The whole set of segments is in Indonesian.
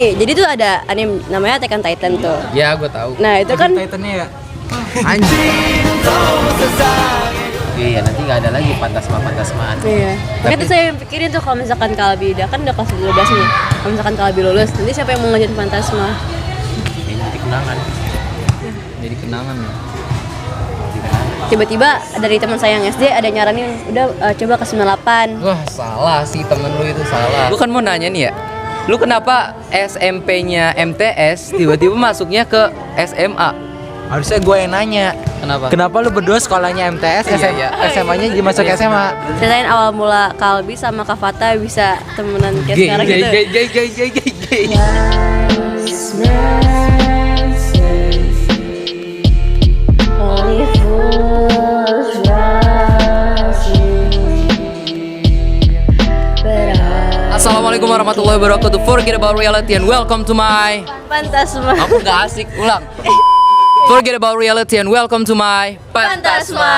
Jadi tuh ada anime namanya Attack on Titan tuh. Ya, gue tahu. Nah itu kan Titannya ya. Anjing. Iya, nanti nggak ada lagi pantasma-pantasmaan. iya. Makanya tuh saya pikirin tuh kalau misalkan Kalbi udah kan udah kelas 12 nih. Kalau misalkan Kalbi lulus, nanti siapa yang mau ngajarin Fantasma? Ini jadi kenangan. Jadi kenangan ya. Tiba-tiba dari teman saya yang SD ada nyaranin udah coba ke 98. Wah, salah sih temen lu itu salah. Gue kan mau nanya nih ya. Lu kenapa SMP-nya MTS tiba-tiba masuknya ke SMA? Harusnya gue yang nanya. Kenapa? Kenapa lu berdua sekolahnya MTS, Iya. SMA-nya dimasuk SMA? Ceritain awal mula Kalbi sama Kak Fata bisa temenan kayak sekarang gitu. Gay. Assalamualaikum warahmatullahi wabarakatuh. Forget about reality and welcome to my Fantasma. Aku gak asik, ulang. Forget about reality and welcome to my Fantasma.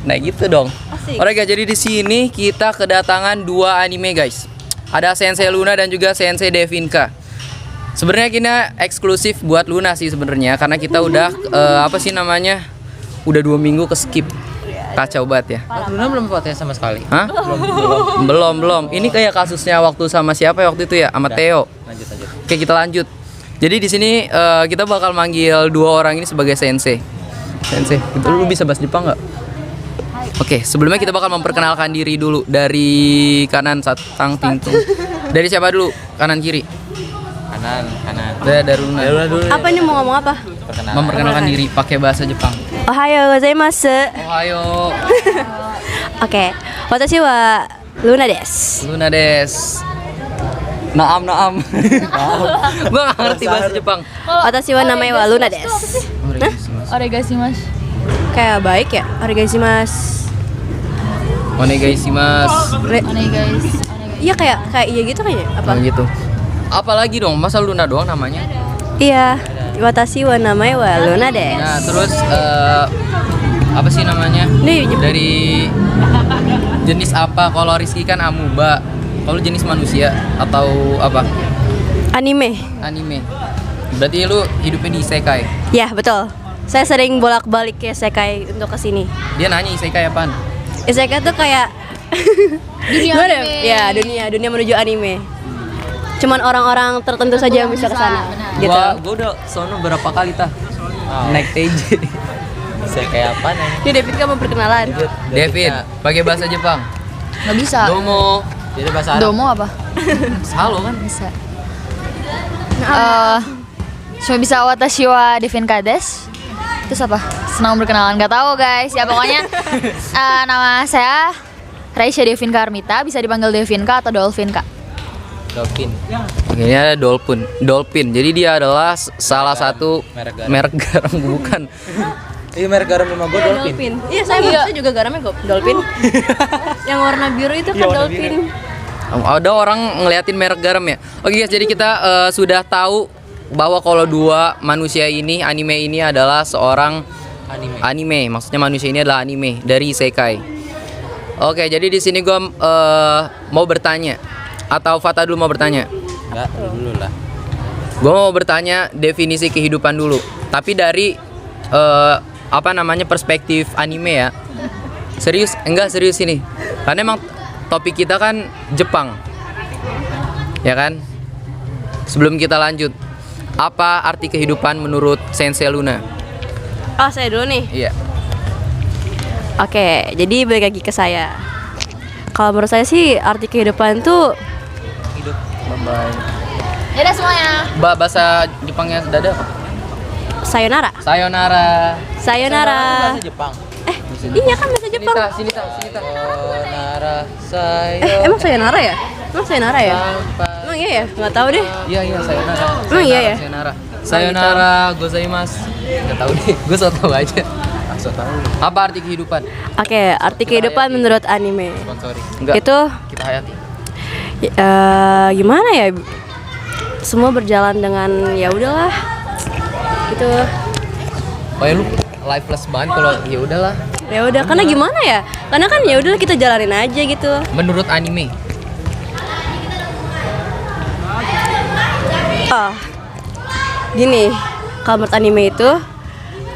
Nah gitu dong. Asik. Oke, jadi di sini kita kedatangan dua anime guys. Ada Sensei Luna dan juga Sensei Devinka. Sebenarnya kita eksklusif buat Luna sih sebenarnya karena kita udah udah 2 minggu ke skip. Kacau banget ya. Luna belum podcast sama sekali. Hah? Belum. Ini kayak kasusnya waktu sama siapa ya waktu itu ya? Sama Theo. Lanjut. Oke, kita lanjut. Jadi di sini kita bakal manggil dua orang ini sebagai sensei. Sensei, lu bisa bahasa Jepang nggak? Oke, sebelumnya kita bakal memperkenalkan diri dulu dari kanan satang tingtung. Dari siapa dulu? Kanan kiri. Kanan. Dari Luna. Dulu. Apa ini mau ngomong apa? Memperkenalkan diri pakai bahasa Jepang. Ohayo gozaimasu. Ohayo. Oke. Watashi wa Luna desu. Luna des. Naam. Gua nggak ngerti bahasa Jepang. Watashi wa namae wa Luna desu. Oregashimasu. Kayak baik ya? Oregashimasu. Onegaishimasu. Guys. Iya kayak iya gitu kayaknya. Apa? Apa gitu? Apalagi dong, masa Luna doang namanya? Iya. Watashi wa namae wa Luna desu. Nah, terus apa sih namanya? Nih, Dari jenis apa? Kalau Rizky kan amuba. Kalau jenis manusia atau apa? anime. Anime. Berarti lu hidupnya di isekai. Ya, betul. Saya sering bolak-balik ke isekai untuk kesini. Dia nanya isekai apaan? Isekai tuh kayak Dunia gimana? anime. Ya, dunia menuju anime. Cuman orang-orang tertentu saja yang bisa ke sana. Gitu. Gua udah sono berapa kali tah? Naik TJ. Isekai apa nih? Ini David kan mau perkenalan. David, pakai bahasa Jepang. Nggak bisa. Domo. Jadi bahasa Arab. Domo apa? Halo kan? Bisa. Cuma bisa watashi wa Devinka desu. Terus apa? Senang berkenalan. Nggak tahu guys. Ya pokoknya nama saya Raisya Devinka Armita. Bisa dipanggil Devinka atau Dolphinka. Dolphin. Oke, ini ada Dolphin. Jadi dia adalah salah satu Merek merek garam bukan. Iya, merek garam rumah gue Dolphin. Iya, saya juga garamnya kok Dolphin. Yang warna biru itu kan warna Dolphin. Ada orang ngeliatin merek garam ya. Oke guys, jadi kita sudah tahu bahwa kalau dua manusia ini, anime ini adalah seorang anime. Maksudnya manusia ini adalah anime dari isekai. Oke, jadi di sini gue mau bertanya, atau Fata dulu mau bertanya? Enggak, dulu lah. Gue mau bertanya definisi kehidupan dulu, tapi dari perspektif anime ya. Serius ini. Karena emang topik kita kan Jepang. Ya kan? Sebelum kita lanjut, apa arti kehidupan menurut Sensei Luna? Oh, saya dulu nih. Iya. Oke, jadi balik lagi ke saya. Kalau menurut saya sih arti kehidupan tuh Hidup membaik. Yaudah semuanya. Bahasa Jepangnya dada apa? sayonara. Sayonara. Bahasa Jepang. Iya kan bahasa Jepang. Sini ta. Sayonara, sayo. Emang sayonara ya? Emang sayonara ya? Emang iya ya? Nggak tahu deh. Iya, sayonara. Emang iya ya? Sayonara gozaimasu. Enggak tahu deh. Gue so tahu aja. So tahu. Apa arti kehidupan? Oke, arti kehidupan menurut anime Sponsori. Enggak. itu Kita hayati. gimana ya? Semua berjalan dengan ya udahlah. Gitu. Oh ya, lu lifeless banget kalau ya udahlah. Ya udah, karena gimana ya? Karena kan ya udahlah kita jalanin aja gitu. Menurut anime. Ah, gini, kalau menurut anime itu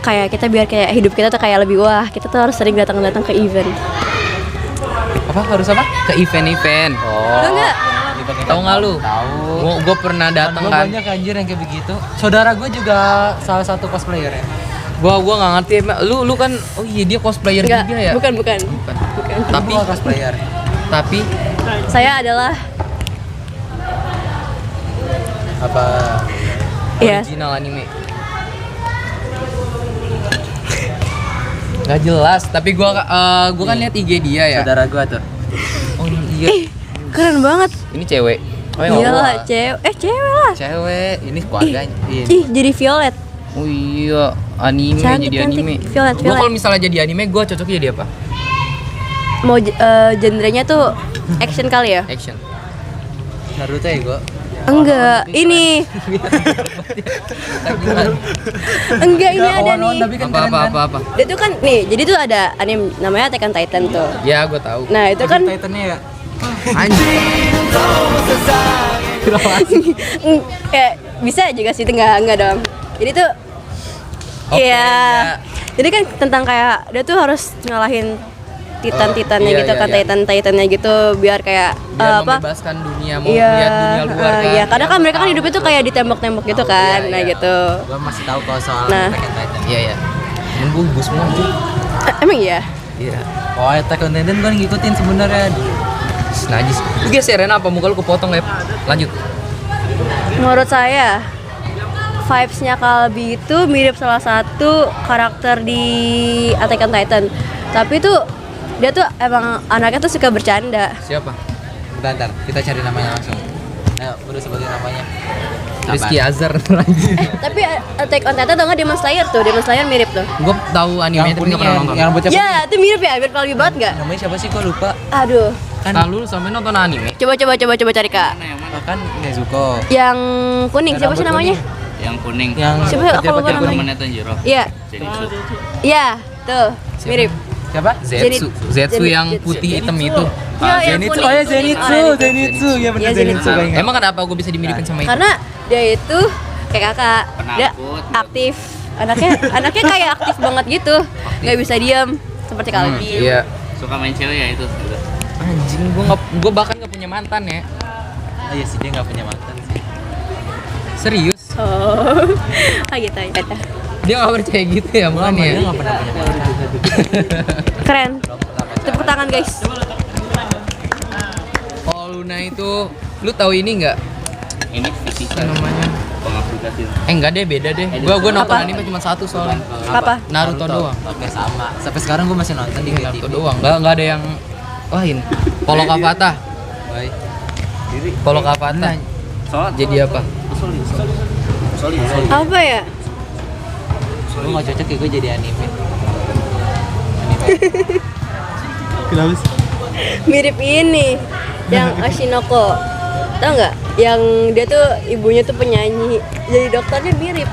kayak kita biar kayak hidup kita tuh kayak lebih wah, kita tuh harus sering datang-datang ke event. Apa harus apa? Ke event-event. Oh. Enggak. Tahu nggak lu? Tahu. Gue pernah datang Gua kan. banyak anjir yang kayak begitu. Saudara gue juga salah satu cosplayer ya. Gua nggak ngerti emang. Lu kan, oh iya dia cosplayer Enggak, juga ya. bukan. Bukan. Tapi Gua cosplayer. Saya adalah Apa? ya, original anime. Gak jelas, tapi gua kan lihat IG dia ya. Saudara gue tuh. Oh iya. keren banget. Ini cewek. Oh, yang Iyalah, cewek lah. cewek. Ini keluarganya. Ih, jadi Violet. Oh iya, anime Cantik, jadi cantik. anime. Violet, Gua Violet. kalau misalnya jadi anime, gua cocoknya jadi apa? Mau genrenya tuh action kali ya? Action. Naruto ya gue. Enggak, ini. Enggak, ini ada nih. Tapi kan keren kan. Apa. Dia tuh kan nih, jadi tuh ada anime namanya Attack on Titan tuh. Ya, gua tahu. Nah, itu kan Titannya ya. Anjing. ya bisa juga sih, itu enggak dong. Jadi tuh Oke, ya. ya. Jadi kan tentang kayak dia tuh harus ngalahin titan-titannya iya, gitu iya, kan, iya. titan-titannya gitu biar kayak Biar apa? membebaskan dunia, mau Iya, lihat dunia luar kan. iya, kadang kan mereka kan hidupnya tuh kayak ditembok-tembok gitu kan, iya, nah iya. gitu. Gue masih tahu kalau soal Nah. Attack on Titan. Iya, iya. Nunggu gue semua anjing. Emang iya? Iya. Oh, Attack on Titan gue ngikutin sebenarnya dulu. Najis. Lu geserin apa? Muka lu kepotong ya? Lanjut. Menurut saya vibes-nya Kalbi itu mirip salah satu karakter di Attack on Titan. Tapi tuh dia tuh emang anaknya tuh suka bercanda. Siapa? Bentar, kita cari namanya langsung. Ayo, udah sebutin namanya. Rizky Azhar anjing. Tapi Attack on Titan tau nggak Demon Slayer tuh? Demon Slayer mirip tuh. Gue tahu anime Yang tapi kuning nggak pernah nonton. yang bocah Ya, itu mirip ya, mirip Kalbi banget nggak? namanya siapa sih? Gue lupa. Aduh, Kan Nah, lu sampai nonton anime? coba cari kak. kan Nezuko. Yang kuning siapa sih namanya? Yang kuning. Yang Siapa aku lupa petir-petir namanya. kuning. Temennya Tanjiro. Iya, Zenitsu. iya, tuh mirip. Siapa? Zetsu. Zetsu yang Zetsu. putih hitam itu. Ya, yang Zenitsu. kuning, Oh ya kuning. Zenitsu, Oh, Zenitsu. Ya benar Iya, Zenitsu. Zenitsu. gua ingat. Emang kenapa gue bisa dimiripin sama itu? Karena dia itu kayak kakak, dia Penakut. aktif. Anaknya kayak aktif banget gitu, nggak bisa diam seperti Kalbi. Iya. Suka main cewek ya itu. Anjing, gue bahkan gak punya mantan ya. Oh iya sih dia nggak punya mantan sih. Serius? Oh, ah gitu ya. Dia gak percaya gitu ya Dia makanya. nggak pernah punya mantan. Keren. Tepuk tangan guys. Oh Luna itu, lu tahu ini nggak? Ini fisika Namanya? pengaplikasi. Enggak deh, beda deh. Gue nonton Apa? anime cuma satu soalnya. Apa? Naruto doang. Oke sama. Sampai sekarang gue masih nonton di Naruto TV. doang. Nggak ada yang lain. Polo Kavata. Baik. Polo Kavata. Sholat. Jadi apa? Apa ya? Gue nggak cocok ya gue jadi anime. Kenapa sih? Mirip ini, yang Ashinoko. Tahu nggak? Yang dia tuh ibunya tuh penyanyi, jadi dokternya mirip.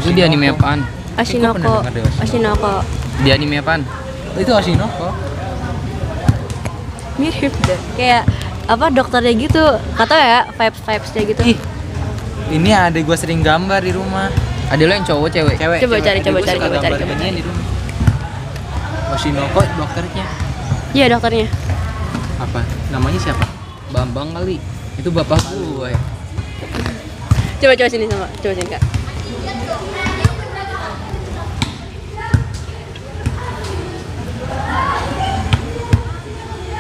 Itu di anime apaan? Ashinoko. pernah denger deh Ashinoko. Di anime apaan? Itu Ashinoko. Mirip deh. Kayak apa dokternya gitu. Kata ya vibes-vibesnya gitu. Ih, ini ada gue sering gambar di rumah. Ada lo yang cowok cewek? Cewek. Coba cari, Adik coba gua cari, suka coba cari, gambar coba ginian cari. di rumah. Oshinoko dokternya. Iya dokternya. Apa? Namanya siapa? Bambang kali. Itu bapak gue. Coba sini sama, coba sini kak.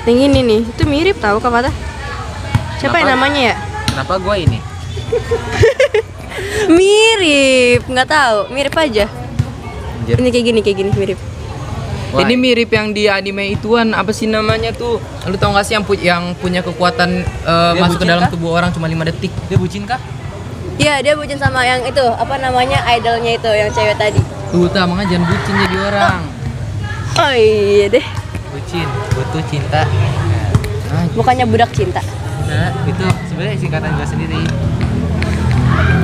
Yang ini nih, itu mirip tahu kak Fatah? Siapa yang Kenapa? namanya ya? Kenapa gue ini? Mirip, nggak tahu, mirip aja. Anjir. Ini kayak gini mirip. Why? Ini mirip yang di anime ituan, apa sih namanya tuh? Lu tau gak sih yang punya kekuatan masuk ke bucin dalam kah? tubuh orang cuma 5 detik? Dia bucin kah? Iya, dia bucin sama yang itu, apa namanya idolnya itu, yang cewek tadi. Tuh, makanya jangan bucin jadi orang. Oh iya deh, Bucin, butuh cinta. Nah, bukannya budak cinta. Nah, itu sebenarnya singkatan gue sendiri.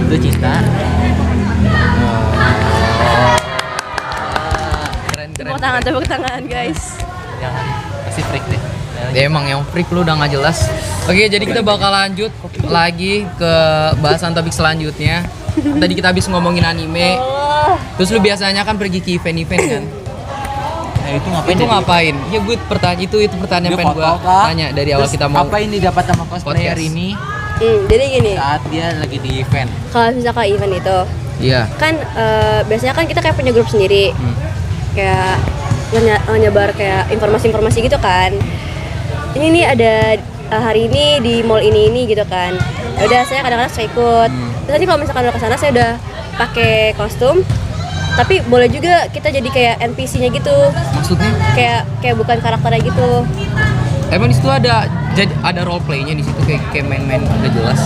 Butuh cinta. keren. Tepuk tangan guys. Jangan pasti freak deh. Nah, Ya emang yang freak lu udah nggak jelas. Oke, jadi kita bakal lanjut lagi ke bahasan topik selanjutnya. Tadi kita habis ngomongin anime. Terus lu biasanya kan pergi ke event-event kan? Nah itu ngapain? Itu ngapain? Ya gue pertanyaan itu pertanyaan yang Dia pengen gue foto, Kak. tanya dari awal Terus kita mau. apa ini dapat sama cosplayer podcast. ini Jadi gini, saat dia lagi di event? kalau misalkan event itu Iya. kan biasanya kan kita kayak punya grup sendiri, kayak nyebar kayak informasi-informasi gitu kan. Ini nih ada hari ini di mall ini gitu kan. Ya udah, saya kadang-kadang saya ikut. Terus nanti kalau misalkan udah kesana saya udah pakai kostum, tapi boleh juga kita jadi kayak NPC-nya gitu, Maksudnya? kayak bukan karakternya gitu. Emang di situ ada role play-nya di situ kayak main-main udah jelas.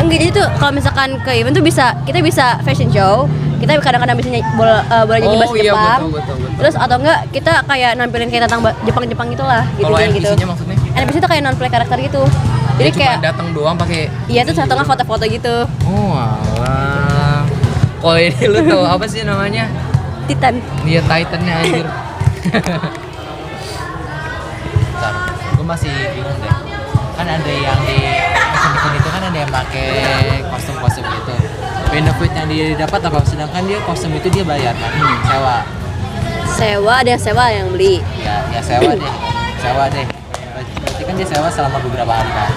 Enggak, jadi tuh kalau misalkan ke event tuh kita bisa fashion show, kita kadang-kadang bisa boleh nyanyi bahasa iya, Jepang. betul. Terus atau enggak kita kayak nampilin kayak tentang Jepang itulah gitu. Kalau gitu. NPC-nya maksudnya? NPC itu kayak non play karakter gitu. Jadi Jadi kayak cuma datang doang pakai. iya tuh satu nggak foto-foto gitu. Oh alah. Kalau ini lu tahu apa sih namanya? Titan. Dia Titan-nya anjir. Bentar, gue masih bingung deh. Kan ada yang di event itu kan ada yang pakai kostum-kostum gitu. Benefit yang dia dapat apa? Sedangkan dia kostum itu dia bayar kan, sewa. Sewa, ada yang sewa, ada yang beli. Ya sewa deh, sewa deh. Berarti kan dia sewa selama beberapa hari kan.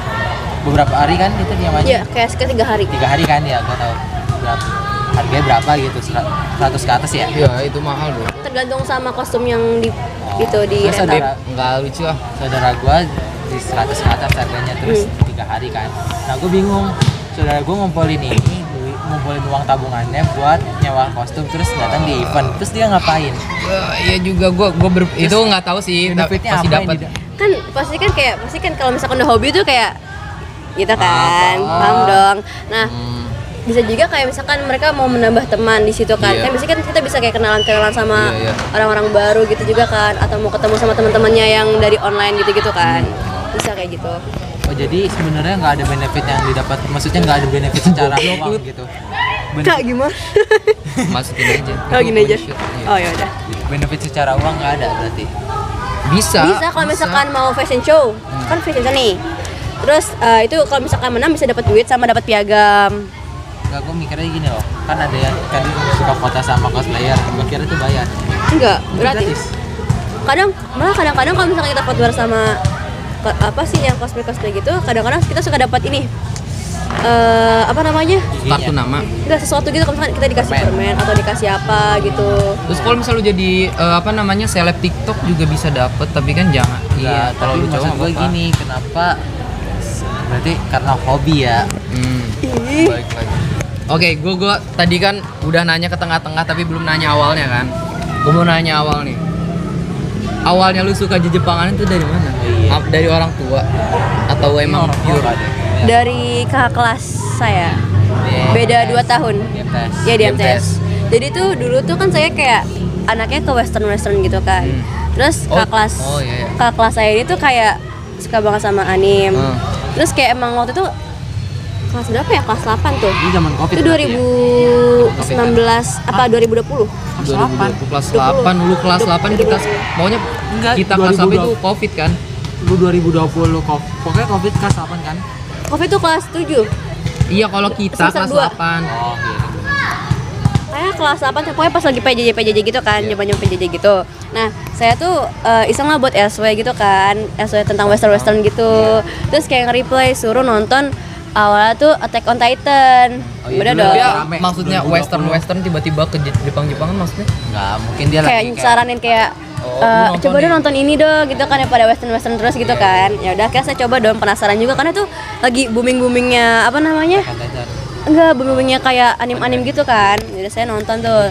Beberapa hari kan itu dia Iya, aja. kayak sekitar 3 hari. 3 hari kan ya, gue tahu. Berapa? Harganya berapa gitu? 100 ke atas ya? Ya itu mahal bro. Tergantung sama kostum yang di itu di Terus rental. saudara- Nggak lucu ah. Saudara gue di 100 ke atas harganya terus 3 hari kan. Nah gue bingung, saudara gue ngumpulin ngumpulin uang tabungannya buat nyewa kostum terus datang di event, terus dia ngapain? Iya juga itu nggak tahu sih. Benefitnya Pasti apa dapat. ini? Kan pasti kan kalau misalkan udah hobi tuh kayak gitu kan. Apa? Paham dong. Nah, bisa juga kayak misalkan mereka mau menambah teman di situ kan. Iya. Kan biasanya kan kita bisa kayak kenalan sama Iya. orang-orang baru gitu juga kan, atau mau ketemu sama teman-temannya yang dari online gitu-gitu kan. Bisa kayak gitu. Oh jadi sebenarnya nggak ada benefit yang didapat, maksudnya nggak ada benefit secara uang gitu. Kak gimana? Masukin aja. Oh gini aja. Bullshit. Iya. Oh ya udah. Benefit secara uang nggak ada berarti. Bisa. Bisa kalau misalkan mau fashion show. Kan fashion show nih. Terus itu kalau misalkan menang bisa dapat duit sama dapat piagam. Enggak, gue mikirnya gini loh, kan ada yang tadi suka foto sama cosplayer, gue kira itu bayar. Enggak, Itu gratis. Kadang-kadang kalau misalkan kita foto bareng sama apa sih yang cosplay gitu, kadang-kadang kita suka dapat ini apa namanya? Kartu nama. Enggak, sesuatu gitu, kalau misalkan kita dikasih Permen. permen atau dikasih apa gitu. Terus kalau misal lu jadi apa namanya seleb TikTok juga bisa dapet, tapi kan jangan. Iya, kalau lu tapi maksud cowok gue apa-apa. gini, kenapa? Berarti karena hobi ya. Baik lagi. Oke, gue tadi kan udah nanya ke tengah-tengah tapi belum nanya awalnya kan. Gue mau nanya awal nih. Awalnya lu suka Jepangan itu dari mana? Iya. Dari orang tua atau emang Orang tua pure? nggak ada. Dari kakak kelas saya. Beda 2 tahun. Dia tes. Iya, di Game MTS. Jadi tuh dulu tuh kan saya kayak anaknya ke western gitu kan. Terus Oh, kakak kelas iya. kakak kelas saya ini tuh kayak suka banget sama anime. Terus kayak emang waktu itu kelas berapa ya? Kelas 8 tuh. Ini zaman Covid. Itu berarti ya? 2019 apa 2020? 2020 kelas 8, lu kelas 8 kita pokoknya Enggak, kita kelas 8 itu 2020. Covid kan. Lu 2020 pokoknya Covid kelas 8 kan? Covid tuh kelas 7. Iya, kalau kita Semester kelas 8. 2. Oh iya. Kayak kelas 8 pokoknya pas lagi PJJ gitu kan, zaman-zaman PJJ gitu. Nah, saya tuh iseng lah buat SW gitu kan, SW tentang western gitu. Terus kayak nge-replay suruh nonton awalnya tuh Attack on Titan. Oh iya, Udah dulu dong. ya. Dia Rame, maksudnya 2020. western tiba-tiba ke Jepang-Jepangan maksudnya? Enggak, mungkin dia Kayak lagi saranin kayak Oh, lu nonton coba dong nih. nonton ini dong gitu kan, ya pada western terus gitu kan. Ya udah akhirnya saya coba dong, penasaran juga karena tuh lagi boomingnya apa namanya? Enggak, boomingnya kayak anim gitu kan. Jadi saya nonton tuh.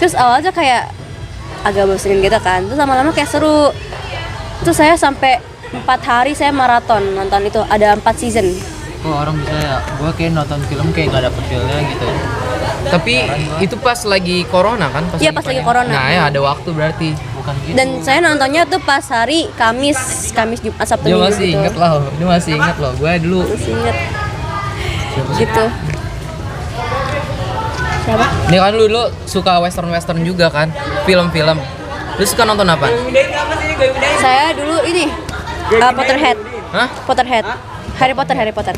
Terus awalnya kayak agak bosenin gitu kan. Terus lama-lama kayak seru. Terus saya sampai 4 hari saya maraton nonton itu, ada 4 season. Kok orang bisa ya? Gue kayak nonton film kayak gak dapet feelnya gitu. Tapi itu pas lagi corona kan? Iya, pas lagi corona. Nah, ya ada waktu berarti. Bukan gitu. Dan saya nontonnya tuh pas hari Kamis, Jumat, Sabtu, Dia Minggu masih gitu. inget loh, dia masih inget loh. Gue dulu Masih inget. Gitu. Siapa? Nih kan lu dulu suka western juga kan? Film-film. Lu suka nonton apa? Saya dulu ini Potterhead. Hah? Potterhead. Harry Potter. Harry Potter.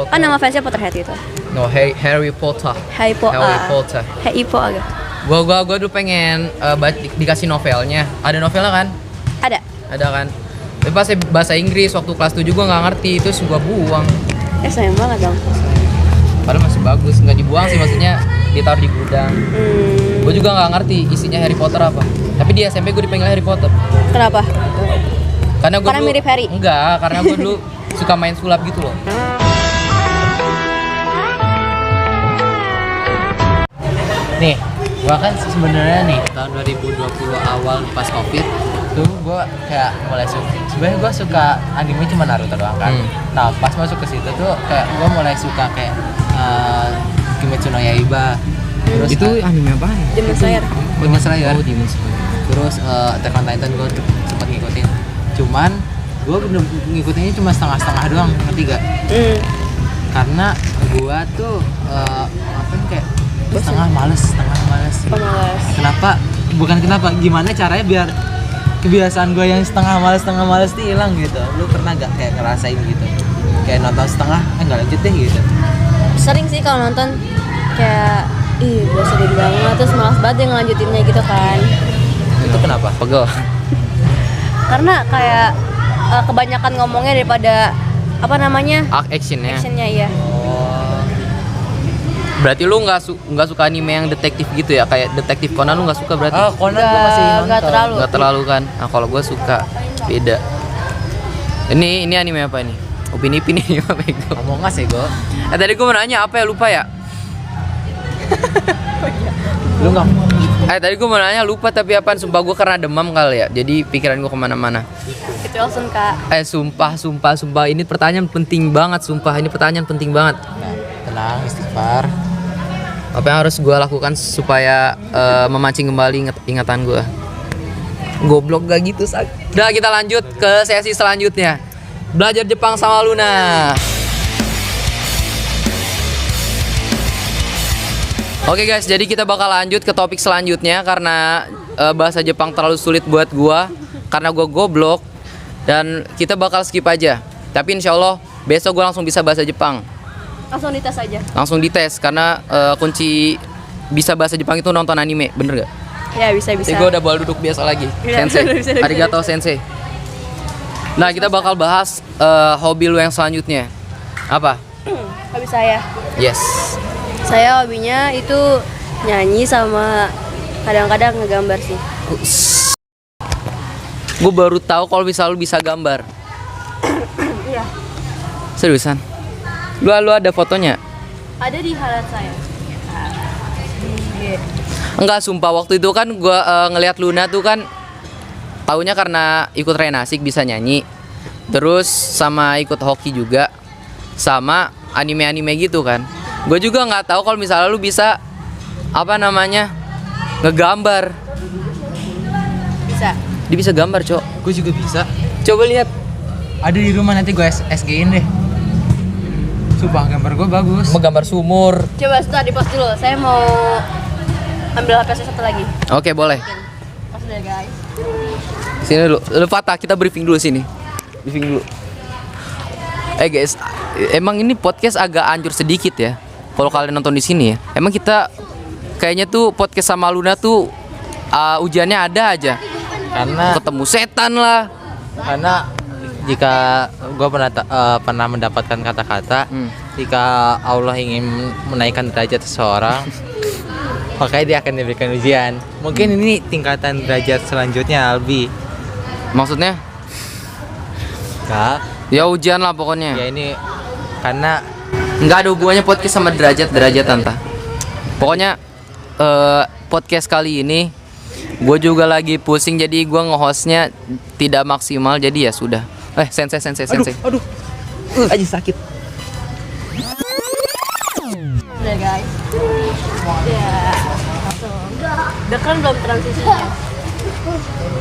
Kan nama fansnya Potterhead gitu. No, Harry Potter. Harry Potter. Harry Potter. Harry Potter. Gua dulu pengen dikasih novelnya. Ada novelnya kan? Ada. Kan. Tapi pas bahasa Inggris waktu kelas 7 gua nggak ngerti, terus gua buang. Sayang banget dong. Padahal masih bagus, nggak dibuang sih, maksudnya ditaruh di gudang. Gue juga nggak ngerti isinya Harry Potter apa. Tapi di SMP gue dipanggil Harry Potter. Kenapa? Karena Karena mirip Harry? Enggak, karena gue dulu suka main sulap gitu loh. Nih, gua kan sebenarnya nih tahun 2020 awal pas Covid tuh gua kayak mulai suka. Sebenarnya gua suka anime cuma Naruto doang kan. Nah, pas masuk ke situ tuh kayak gua mulai suka kayak Kimetsu no Yaiba. Terus Itu anime apa? Demon Slayer. Demon Slayer. Oh, Demon Slayer. Terus Attack on Titan gua sempat ngikutin. Cuman gua bener ngikutinnya cuma setengah-setengah doang, ngerti gak? Karena gua tuh apa kayak setengah males. Pemalas. Kenapa? Bukan kenapa, gimana caranya biar kebiasaan gue yang setengah males tuh hilang gitu. Lu pernah gak kayak ngerasain gitu? Kayak nonton setengah, nggak lanjut deh gitu. Sering sih kalau nonton kayak bosan banget, terus malas banget yang ngelanjutinnya gitu kan. Itu kenapa? Pegel. Karena kayak kebanyakan ngomongnya daripada apa namanya? Actionnya. Actionnya iya. Berarti lu nggak suka anime yang detektif gitu ya? Kayak detektif Conan lu nggak suka berarti? Conan gue masih nonton. Nggak terlalu. Nggak terlalu kan? Nah kalau gue suka beda. Ini anime apa ini? Upin Ipin ini apa Bego? Among Us ya gue. Tadi gue mau nanya apa ya, lupa ya? Lu nggak? Tadi gue mau nanya lupa, tapi apaan? Sumpah gue karena demam kali ya. Jadi pikiran gue kemana-mana. Itu langsung Kak. Sumpah. Ini pertanyaan penting banget, sumpah. Ini pertanyaan penting banget. Nah, tenang, istighfar. Apa yang harus gue lakukan supaya memancing kembali ingatan gue? Goblok gak gitu, Sak. Udah, kita lanjut ke sesi selanjutnya. Belajar Jepang sama Luna. Oke guys, jadi kita bakal lanjut ke topik selanjutnya karena bahasa Jepang terlalu sulit buat gua karena gua goblok, dan kita bakal skip aja. Tapi insya Allah besok gua langsung bisa bahasa Jepang. Langsung dites aja. Langsung dites karena kunci bisa bahasa Jepang itu nonton anime, bener gak? Ya bisa. Jadi gua udah boleh duduk biasa lagi. Iya, Sensei, bisa. arigato sensei. Nah kita bakal bahas hobi lu yang selanjutnya. Apa? Hobi saya. Yes. Saya hobinya itu nyanyi sama kadang-kadang ngegambar sih. Gue baru tahu kalau misal lu bisa gambar. Iya. Seriusan? Lu ada fotonya? Ada di highlight saya. Enggak, sumpah waktu itu kan gua ngelihat Luna tuh kan taunya karena ikut renasik bisa nyanyi. Terus sama ikut hoki juga. Sama anime-anime gitu kan. Gue juga nggak tahu kalau misalnya lu bisa apa namanya ngegambar. Bisa. Dia bisa gambar, Cok. Gue juga bisa. Coba lihat. Ada di rumah, nanti gue SG-in deh. Sumpah gambar gue bagus. Mau gambar sumur. Coba setelah di post dulu. Saya mau ambil HP saya satu lagi. Oke, boleh. Pas deh guys. Sini dulu. Lu Fatah, kita briefing dulu sini. Briefing dulu. Guys, emang ini podcast agak anjur sedikit ya. Kalau kalian nonton di sini ya. Emang kita kayaknya tuh podcast sama Luna tuh ujiannya ada aja. Karena Ketemu setan lah. jika gue pernah mendapatkan kata-kata, jika Allah ingin menaikkan derajat seseorang, makanya dia akan diberikan ujian. Mungkin ini tingkatan derajat selanjutnya, Albi. Maksudnya? Kak, Ya ujian lah pokoknya. ya ini karena Nggak ada hubungannya podcast sama derajat tanta. Pokoknya podcast kali ini gue juga lagi pusing, jadi gue nge-hostnya tidak maksimal, jadi ya sudah. Sensei. aduh. Aja sakit. Udah guys. Ya. Langsung. Udah kan belum transisinya.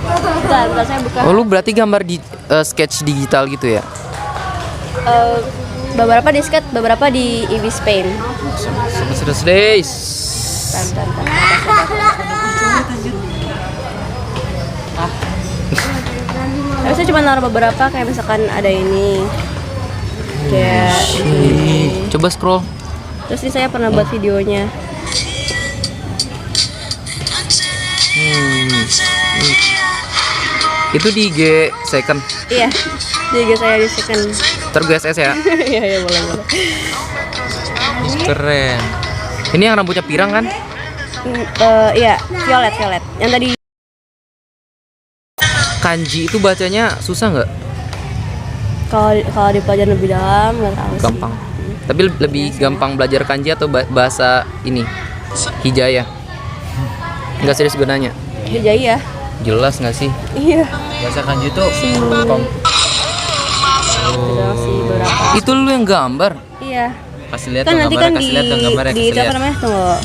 Bentar, saya buka. Oh, lu berarti gambar di sketch digital gitu ya? Beberapa di skate, beberapa di Ibis Paint. Serius days. Tapi saya cuma naruh beberapa, kayak misalkan ada ini. Kayak ini. Coba scroll. Terus ini saya pernah buat videonya. Itu di IG second. Iya. Jadi saya di second. Ntar gue SS ya. Iya, iya, boleh. Keren. Ini yang rambutnya pirang kan? Iya, violet. Yang tadi Kanji itu bacanya susah nggak? kalau dipelajari lebih dalam nggak tahu sih. Gampang. Tapi lebih gampang belajar kanji atau bahasa ini hijaya? Nggak serius gue nanya. Hijaya. Jelas nggak sih? Iya. Bahasa kanji tuh Ada sih beberapa. Itu lu yang gambar. Iya. kasih lihat Kan dong nanti gambarnya, kan kasih lihat dong gambarnya, di kasih itu apa lihat. namanya, tunggu.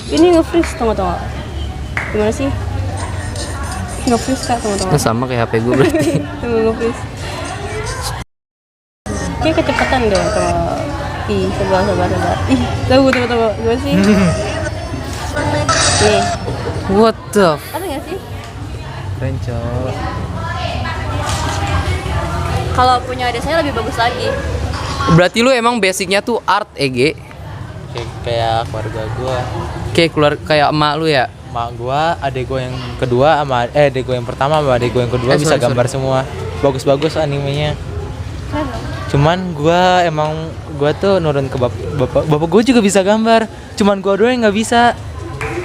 Ini nge-freeze, tunggu. Gimana sih? Nge-freeze Kak, tunggu. Itu sama kayak HP gue berarti. Tunggu nge-freeze. Kayak kecepatan deh kalau sabar. Ih, tunggu. Gimana sih? Nih, What the ada nggak sih? Keren cowok. Kalau punya adik saya lebih bagus lagi. Berarti lu emang basicnya tuh art, EG? Kayak keluarga gua, Kayak emak lu ya? mak gua, adik gua yang kedua sama adik gua yang pertama sama adik gua yang kedua bisa Sorry. gambar semua. Bagus-bagus animenya. Cuman gua tuh nurun ke bapak gua juga bisa gambar. Cuman gua doang yang nggak bisa.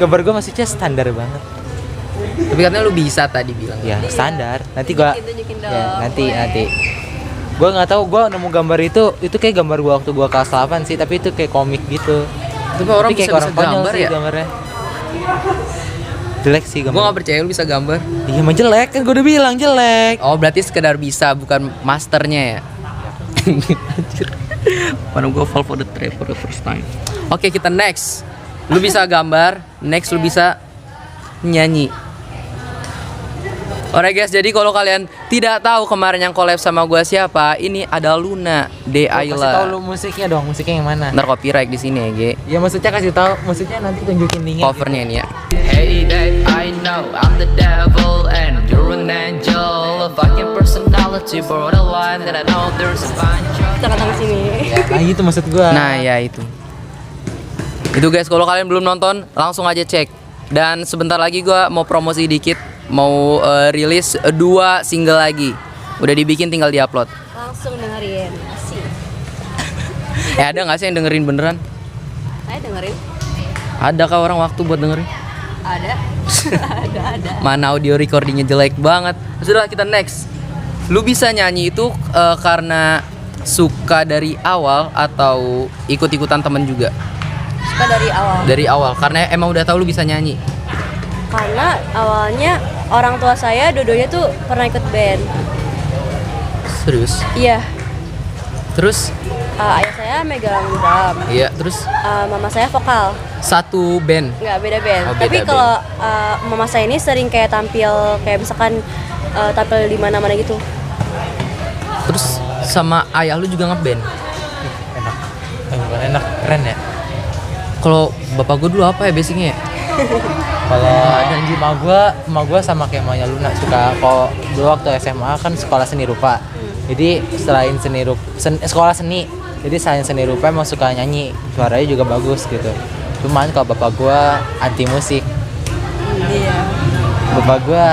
Gambar gua maksudnya standar banget. Tapi katanya lu bisa tadi bilang. Ya standar. Nanti gua Tunjukin dong. ya nanti. Gua nggak tahu, gua nemu gambar itu kayak gambar gua waktu gua kelas 8 sih, tapi itu kayak komik gitu. Tapi orang Tapi kayak bisa orang konyol gambar sih ya? gambarnya. Jelek sih Gue gambar. gak percaya lu bisa gambar. Iya emang jelek kan, gua udah bilang jelek. Oh berarti sekedar bisa, bukan masternya ya? Anjir. Mana gue fall for the trap for the first time. Oke, kita next. Lu bisa gambar, next lu bisa nyanyi. Alright guys, jadi kalau kalian tidak tahu kemarin yang collab sama gue siapa, ini ada Luna de Kasih tahu lu Ayla. musiknya dong, musiknya yang mana? Ntar copyright di sini ya, Ge. Ya maksudnya kasih tahu, maksudnya nanti tunjukin linknya. Covernya ini ya. Hey Dave, I know I'm the devil and you're an angel. A fucking personality, borderline that I know there's a bunch of. Kita datang ke sini. Nah itu maksud gua. Nah ya itu. Itu guys, kalau kalian belum nonton langsung aja cek. Dan sebentar lagi gua mau promosi dikit, mau rilis 2 single lagi. Udah dibikin, tinggal diupload. Langsung dengerin. Asik. Ada nggak sih yang dengerin beneran? Saya dengerin. Ada kah orang waktu buat dengerin? Ada. ada. Mana audio recordingnya jelek banget. Sudah, kita next. Lu bisa nyanyi itu karena suka dari awal atau ikut-ikutan temen juga? Suka dari awal. Dari awal, karena emang udah tahu lu bisa nyanyi. Karena awalnya orang tua saya dua-duanya tuh pernah ikut band. Serius? Iya. Terus? Ayah saya megang drum. Iya, terus Mama saya vokal. satu band. Nggak, beda band. Oh, beda Tapi band. kalau mama saya ini sering kayak tampil, kayak misalkan tampil di mana-mana gitu. Terus sama ayah lu juga ngeband. Enak. Bukan enak, keren ya. Kalau bapak gue dulu apa ya basicnya ya? Kalau ada emak gua sama kayak emaknya Luna, suka kalau dulu waktu SMA kan sekolah seni rupa. Jadi selain sekolah seni, jadi selain seni rupa emang suka nyanyi, suaranya juga bagus gitu. Cuman kalau bapak gua anti musik. Iya. Bapak gua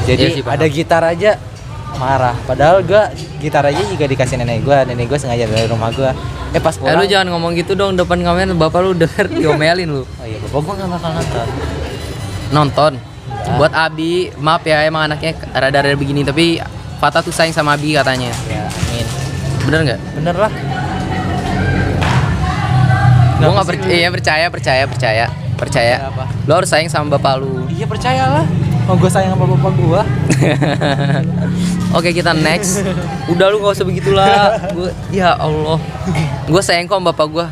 jadi Iya sih, paham. ada gitar aja marah. Padahal gua gitar aja juga dikasih nenek gua sengaja dari rumah gua. Pas Lu pulang. jangan ngomong gitu dong depan kamera, bapak lu denger diomelin lu. Oh iya, bapak gua nggak bakal nonton. Nonton. Enggak. Buat Abi, maaf ya emang anaknya rada-rada begini, tapi Fata tuh sayang sama Abi katanya. Ya, amin. Bener nggak? Bener lah. Gua nggak percaya. Apa? Lu harus sayang sama bapak lu. Iya percayalah. Oh gue sayang sama bapak gua. Oke, kita next. Udah lu nggak usah begitulah. Ya Allah. Gue sayang kok sama bapak gue.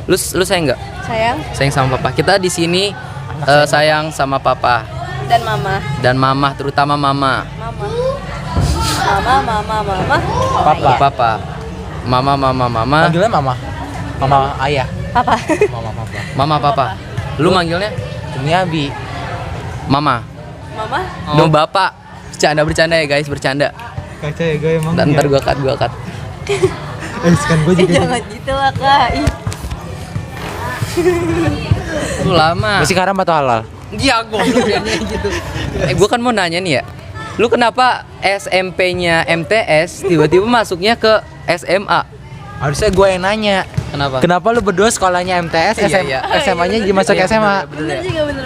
Lu sayang nggak? Sayang Sayang sama papa. Kita di sini sayang sama papa dan mama. dan mama, terutama mama. Mama. Papa. Mama. Panggilnya mama. Mama ayah. Papa. Mama papa. Mama papa. Lu manggilnya Ini Abi. mama. Mama? No bapak. Bercanda ya guys, bercanda. Kaca ya gue emang. Dan ntar gua cut. Kan gue juga. Jangan gitu lah kak. Ih. Lu lama. Musik haram atau halal? Iya, goblok jadinya gitu. Gua kan mau nanya nih ya. Lu kenapa SMP-nya MTS tiba-tiba masuknya ke SMA? Harusnya gue yang nanya. Kenapa? Kenapa lu berdua sekolahnya MTS, Iya. SMA-nya dimasuk Iya, SMA? Bener juga bener.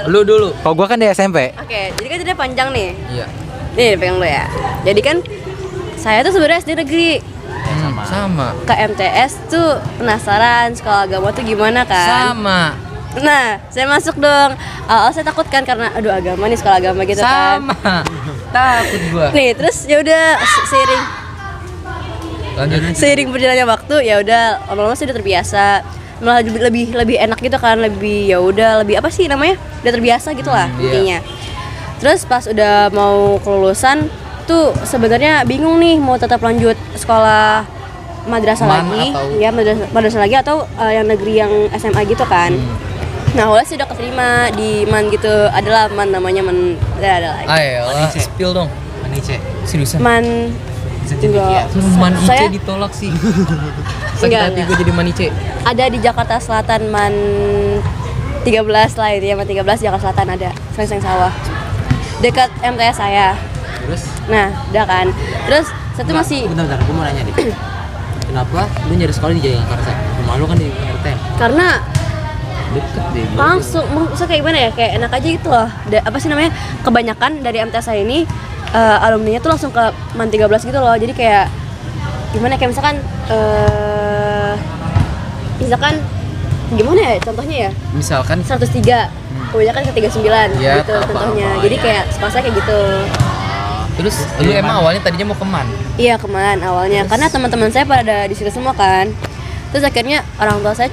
Lu dulu. Kalau gue kan di SMP. Oke, jadi kan ceritanya panjang nih. Iya. Nih pegang dulu ya. Jadi kan saya tuh sebenarnya SD negeri. Sama. Ke MTS tuh penasaran sekolah agama tuh gimana kan? Sama. Nah, saya masuk dong. Awal saya takut kan karena aduh agama nih sekolah agama gitu kan. Sama. Takut gua. Nih, terus ya udah Lanjut. seiring berjalannya waktu ya udah lama-lama sih udah terbiasa. Malah lebih enak gitu kan, lebih ya udah lebih apa sih namanya? Udah terbiasa gitu lah Iya. intinya. Terus pas udah mau kelulusan tuh sebenarnya bingung nih mau tetap lanjut sekolah madrasah Man lagi, atau- ya madrasah lagi atau yang negeri yang SMA gitu kan. Nah, awalnya sih udah keterima di MAN gitu. Adalah MAN namanya MAN ada lagi. Ayolah, spill dong. Manice. Seriusan. MAN Bisa enggak. Man Ice Saya ditolak sih. Sakit Enggak, hati enggak. gue jadi Manice. ada di Jakarta Selatan MAN 13 lah itu ya, MAN 13 Jakarta Selatan ada. Seng sawah. Dekat MTS saya. Terus? Nah, udah kan. Terus saya tuh masih Bentar, gue mau nanya deh. Kenapa lu nyari sekolah di Jakarta? Rumah lu kan di RT. karena Deket deh. langsung maksudnya kayak gimana ya, kayak enak aja gitu loh. Apa sih namanya, kebanyakan dari MTS saya ini alumninya tuh langsung ke MAN 13 gitu loh. Jadi kayak gimana, kayak misalkan gimana ya contohnya ya, Misalkan 103 kebanyakan ke 39 Ya, gitu apa-apa. contohnya. Jadi kayak sepasnya kayak gitu. terus lu emang awalnya tadinya mau ke Man. Iya, kemarin awalnya karena teman-teman saya pada di situ semua kan. Terus akhirnya orang tua saya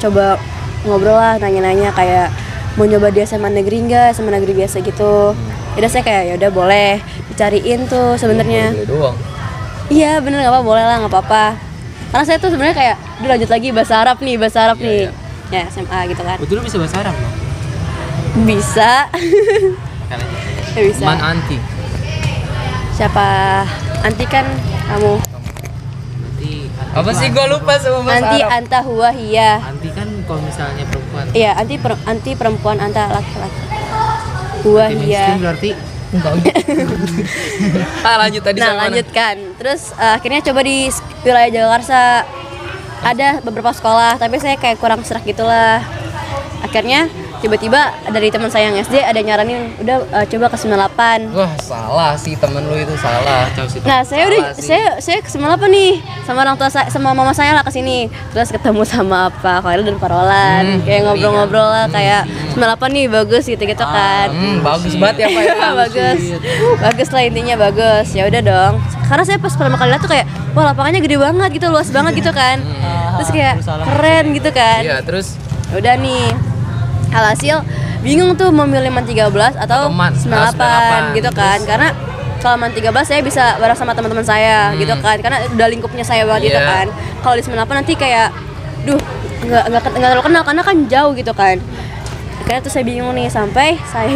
coba ngobrol lah, nanya-nanya kayak mau nyoba di SMA negeri enggak, SMA negeri biasa gitu. Yaudah saya kayak ya udah boleh dicariin tuh sebenarnya. Boleh doang. Iya bener, nggak apa, boleh lah, nggak apa-apa. Karena saya tuh sebenarnya kayak udah lanjut lagi bahasa Arab nih Iya. ya SMA gitu kan. Betul lu bisa bahasa Arab dong? Bisa. Karena Ya bisa. Man anti. Siapa anti kan kamu? berarti Apa sih gua lupa sama bahasa Anti Arab. anta huwa hiya. anti kan kalau misalnya perempuan. Iya, anti perempuan anta laki-laki. Huwa Anti hiya. mainstream berarti Lanjut tadi Nah, sama mana? lanjutkan. Terus akhirnya coba di wilayah Jakarta ada beberapa sekolah, tapi saya kayak kurang serak gitulah. Akhirnya tiba-tiba dari teman saya yang SD ada nyaranin udah coba ke 98. Wah, salah sih temen lu itu salah. kacau sih. Nah, saya udah Salah sih. saya ke 98 nih sama orang tua saya, sama mama saya lah ke sini. Terus ketemu sama apa? Khairul dan Parolan. Kayak ngobrol-ngobrol lah kayak 98 nih bagus gitu-gitu kan. Bagus banget ya Pak ya. bagus. Bagus lah intinya, bagus. Ya udah dong. Karena saya pas pertama kali lihat tuh kayak wah, lapangannya gede banget gitu, luas banget gitu kan. Terus kayak keren gitu kan. Iya, terus Ya udah nih. Alhasil bingung tuh mau milih MAN 13 atau Atau MAN 98 gitu kan. Karena kalau MAN 13 saya bisa bareng sama teman-teman saya gitu kan. Karena udah lingkupnya saya banget gitu Iya. kan. Kalau di 98 nanti kayak nggak terlalu kenal karena kan jauh gitu kan. Akhirnya tuh saya bingung nih sampai saya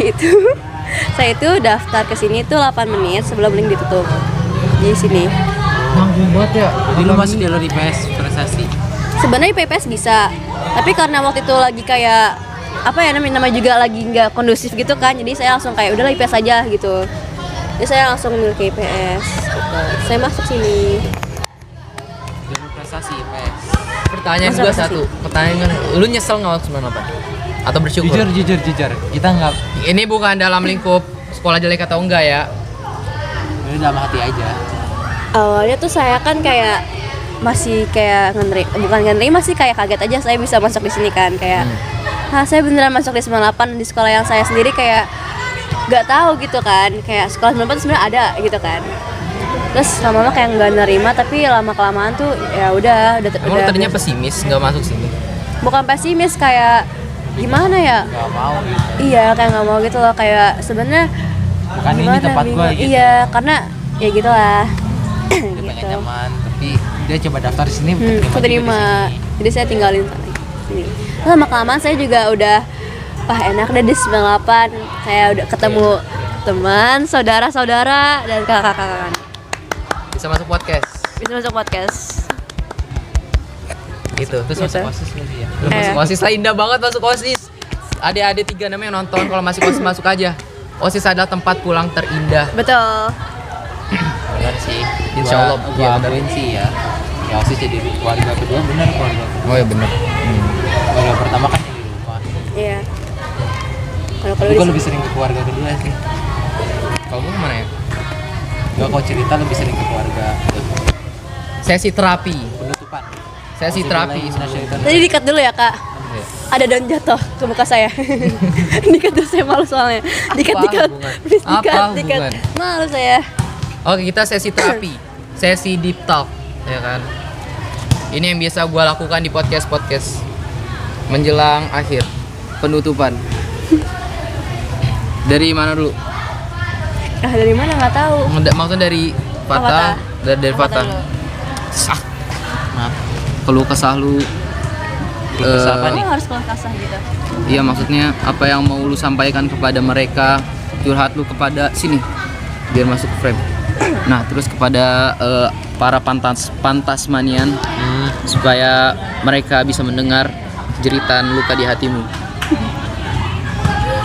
itu daftar ke sini tuh 8 menit sebelum link ditutup di sini. nanggung banget ya. Jadi lu masuk jalur IPS prestasi. Sebenarnya PPS bisa, tapi karena waktu itu lagi kayak apa ya namanya juga lagi nggak kondusif gitu kan, jadi saya langsung kayak udahlah IPS aja gitu. Jadi saya langsung milih ke IPS. Gitu. Saya masuk sini. Jalur prestasi IPS. Pertanyaan Masa gua apa satu. Pertanyaan lu nyesel nggak waktu 98? Atau bersyukur? Jujur. Kita nggak, Ini bukan dalam lingkup sekolah jelek atau enggak ya? ini dalam hati aja. Awalnya tuh saya kan kayak masih kayak bukan ngenerima sih, kayak kaget aja saya bisa masuk di sini kan, kayak saya beneran masuk di 98 di sekolah yang saya sendiri kayak nggak tahu gitu kan, kayak sekolah 98 tuh sebenarnya ada gitu kan. Terus lama-lama kayak nggak nerima, tapi lama kelamaan tuh ya udah Emang lu tadinya pesimis nggak masuk sini? bukan pesimis, kayak gimana ya, Nggak mau gitu. iya kayak nggak mau gitu loh, kayak sebenarnya Bukan ini tempat gua bingung. gitu. Iya, karena ya gitulah. Dia pengen nyaman, tapi dia coba daftar di sini Keterima. Jadi saya tinggalin sana sini. Lama kelamaan saya juga udah wah enak deh di 98. Saya udah ketemu teman, saudara-saudara dan kakak-kakak. Bisa masuk podcast. Bisa masuk podcast. Gitu. Terus Gitu. masuk OSIS lagi ya. Lu masuk OSIS lah, indah banget masuk OSIS. Adik-adik 3 namanya yang nonton, kalau masih OSIS masuk aja. OSIS adalah tempat pulang terindah. Betul. Benar sih. Insya Allah. Gua Iya, benar. akuin sih ya. Ya OSIS jadi keluarga kedua, benar keluarga kedua. Oh ya benar. Keluarga pertama kan yang di rumah. Iya. Kalau Gue di lebih sering ke keluarga kedua sih. Kalau gue kemana ya? Gue kalau cerita lebih sering ke keluarga Sesi terapi. penutupan. Sesi terapi. Tadi dikat dulu ya kak. Ada daun jatuh ke muka saya. Dikat dulu, saya malu soalnya. Dikat. hubungan? Please Apa dikat. hubungan? Malu saya. Oke, kita sesi terapi. Sesi deep talk, ya kan? Ini yang biasa gue lakukan di podcast menjelang akhir penutupan. Dari mana dulu? Dari mana nggak tahu. Maksudnya dari Fatah. Fatah, dari Apa Fatah. dulu? Sah. Maaf. Keluh kesah lu. Keluh kesah apa nih? Oh, harus keluar kasah gitu. Iya, maksudnya apa yang mau lu sampaikan kepada mereka, curhat lu kepada sini biar masuk frame. Nah, terus kepada para pantasmanian supaya mereka bisa mendengar jeritan luka di hatimu.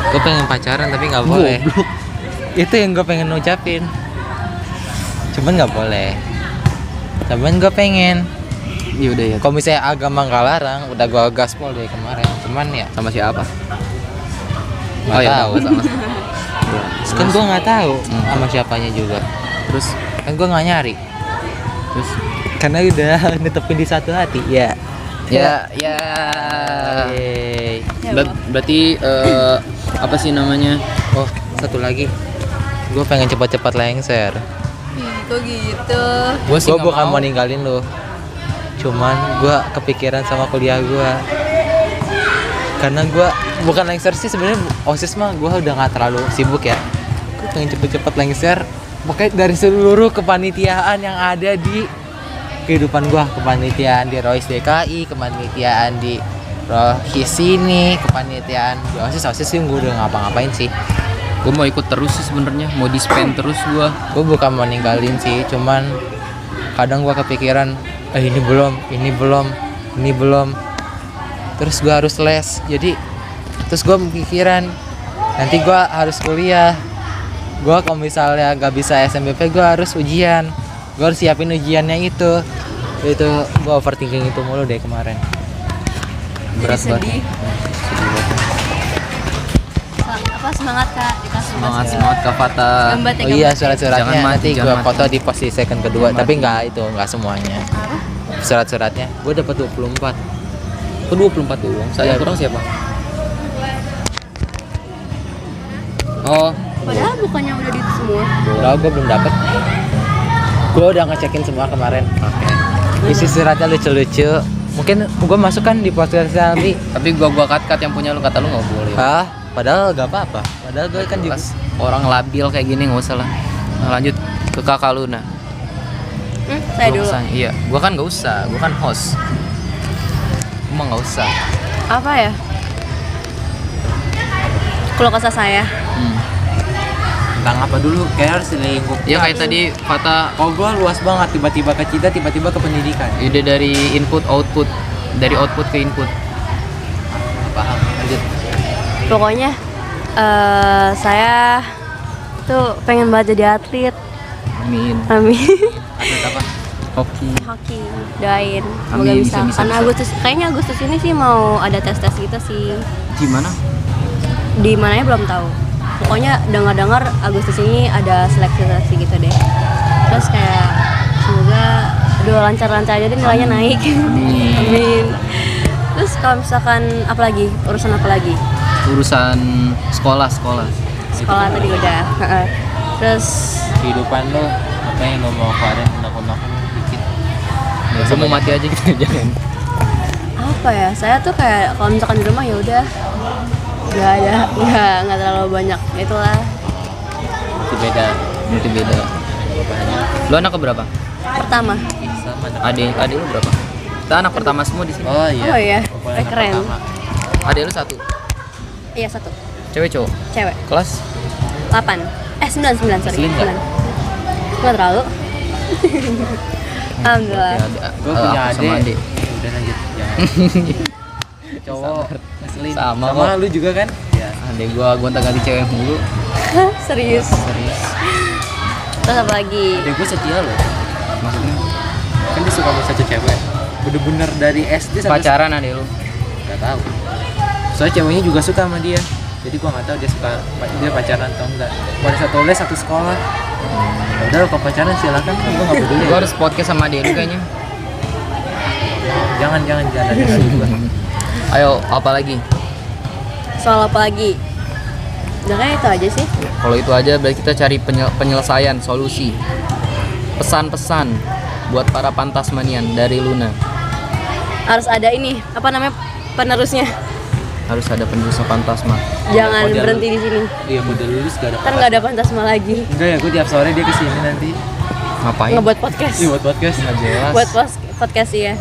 Gue pengen pacaran tapi nggak boleh. Itu yang gue pengen ucapin. Cuman nggak boleh. Cuman gue pengen. Ya udah ya. Kalau misalnya agama nggak larang, udah gue gaspol dari kemarin. Cuman ya Sama siapa? nggak tahu. sama. Kan gue nggak tahu sama siapanya juga. Terus Kan gue nggak nyari. terus Karena udah netepin di satu hati. Ya. ya Yeay. berarti apa sih namanya? Oh, satu lagi. Gue pengen cepat-cepat lengser. Kok gitu? Gue sih Gue nggak bukan mau. mau ninggalin lo. Cuman gue kepikiran sama kuliah gue. Karena gue bukan lengser sih sebenarnya, OSIS mah gue udah nggak terlalu sibuk ya. Gue pengen cepet-cepet lengser. Pokoknya dari seluruh kepanitiaan yang ada di kehidupan gue, kepanitiaan di Rois DKI, kepanitiaan di Rohis ini, kepanitiaan di OSIS sih gue udah ngapa-ngapain sih. Gue mau ikut terus sih sebenarnya, mau di-spend terus gue. Gue bukan mau ninggalin sih, cuman kadang gue kepikiran ini belum, terus gue harus les, jadi terus gue kepikiran nanti gue harus kuliah. Gue kalau misalnya gak bisa SNBP gue harus ujian, gue harus siapin ujiannya itu gue overthinking itu mulu deh kemarin. Berat banget. Sedih banget. Apa semangat kak? Dikasih Semangat Kak Fatah. Gambar Oh iya, surat-suratnya Jangan mati, nanti gue jangan foto di post di second kedua, Jangan tapi nggak semuanya. Surat-suratnya gue dapat 24. Ke 24 doang. Saya Iya. kurang siapa? Oh, Padahal bukannya udah di semua. Udah, gue belum dapet. Gue udah ngecekin semua kemarin. oke. Isi suratnya lucu-lucu. Mungkin gue masukkan di podcast nanti. Tapi gua cut yang punya lu, kata lu nggak boleh. Ah, padahal gak apa-apa. Padahal gue kan juga. Pas orang labil kayak gini nggak usah lah. Nah, lanjut ke kakak Luna. Saya dulu. Iya, gua kan nggak usah, gua kan host. Gua mah nggak usah. Apa ya? Kalau kesah saya. Tentang apa dulu? Kayak harus lingkup. Ya kayak tadi Fata Oh, gue luas banget. Tiba-tiba ke cinta, tiba-tiba ke pendidikan. ide dari input output, dari output ke input. Paham? Lanjut. Pokoknya saya tuh pengen banget jadi atlet. Amin. Amin. Atlet apa? Hoki. Hoki, doain. Semoga Amin, bisa. bisa, Karena bisa. Agustus, kayaknya Agustus ini sih mau ada tes-tes gitu sih. Gimana? Di mananya belum tahu. Pokoknya dengar-dengar Agustus ini ada seleksi gitu deh. Terus kayak semoga lancar-lancar aja deh, nilainya naik. Amin. Amin. Terus kalau misalkan apa lagi? Urusan apa lagi? Urusan sekolah. Sekolah tadi udah. Heeh. Terus Kehidupan lo, apa yang lo mau keluarin unek-unek dikit? Gue mau mati aja gitu jangan. apa ya? Saya tuh kayak kalau misalkan di rumah ya udah nggak terlalu banyak itulah. Itu beda. Itu beda. Lu anak keberapa? Pertama. Sama Adik lu berapa? Kita anak pertama semua di sini. Oh iya. Oh iya. Pokoknya anak Keren. pertama. Adik lu 1. Iya, 1. Cewek cowok? Cewek. Kelas? 8. 9, sorry. Selin nggak? 9. Nggak terlalu. Alhamdulillah. Ya, ada. Gue punya Aku sama adik. adik. Udah lanjut. Jangan. Cowok. Selin. Sama Sama kok. lu juga kan? Ya. Adik gua gonta-ganti cewek mulu. Serius. Serius. Terus apa lagi? Adik gue setia loh. Maksudnya Kan dia suka sama satu cewek. Bener-bener dari SD sampai pacaran adik lu. Gak tahu. Soalnya ceweknya juga suka sama dia. Jadi gua nggak tahu dia pacaran atau enggak. Pada satu les satu sekolah. Udah kalau pacaran silakan, gua nggak peduli. Gua harus podcast sama adik lu kayaknya. Jangan ada lagi gua. Ayo, apa lagi? Soal apa lagi? Udah kayak itu aja sih. Kalau itu aja berarti kita cari penyelesaian, solusi. Pesan-pesan buat para pantasmanian dari Luna. Harus ada ini, apa namanya? Penerusnya. Harus ada penerusnya Pantasma. Jangan model- berhenti di sini. Iya, udah lulus gak ada. Kan nggak ada Pantasma lagi. Enggak ya, gua tiap sore dia kesini nanti. Ngapain? Ngebuat podcast. Iya, buat podcast. Nggak jelas. Buat podcast iya.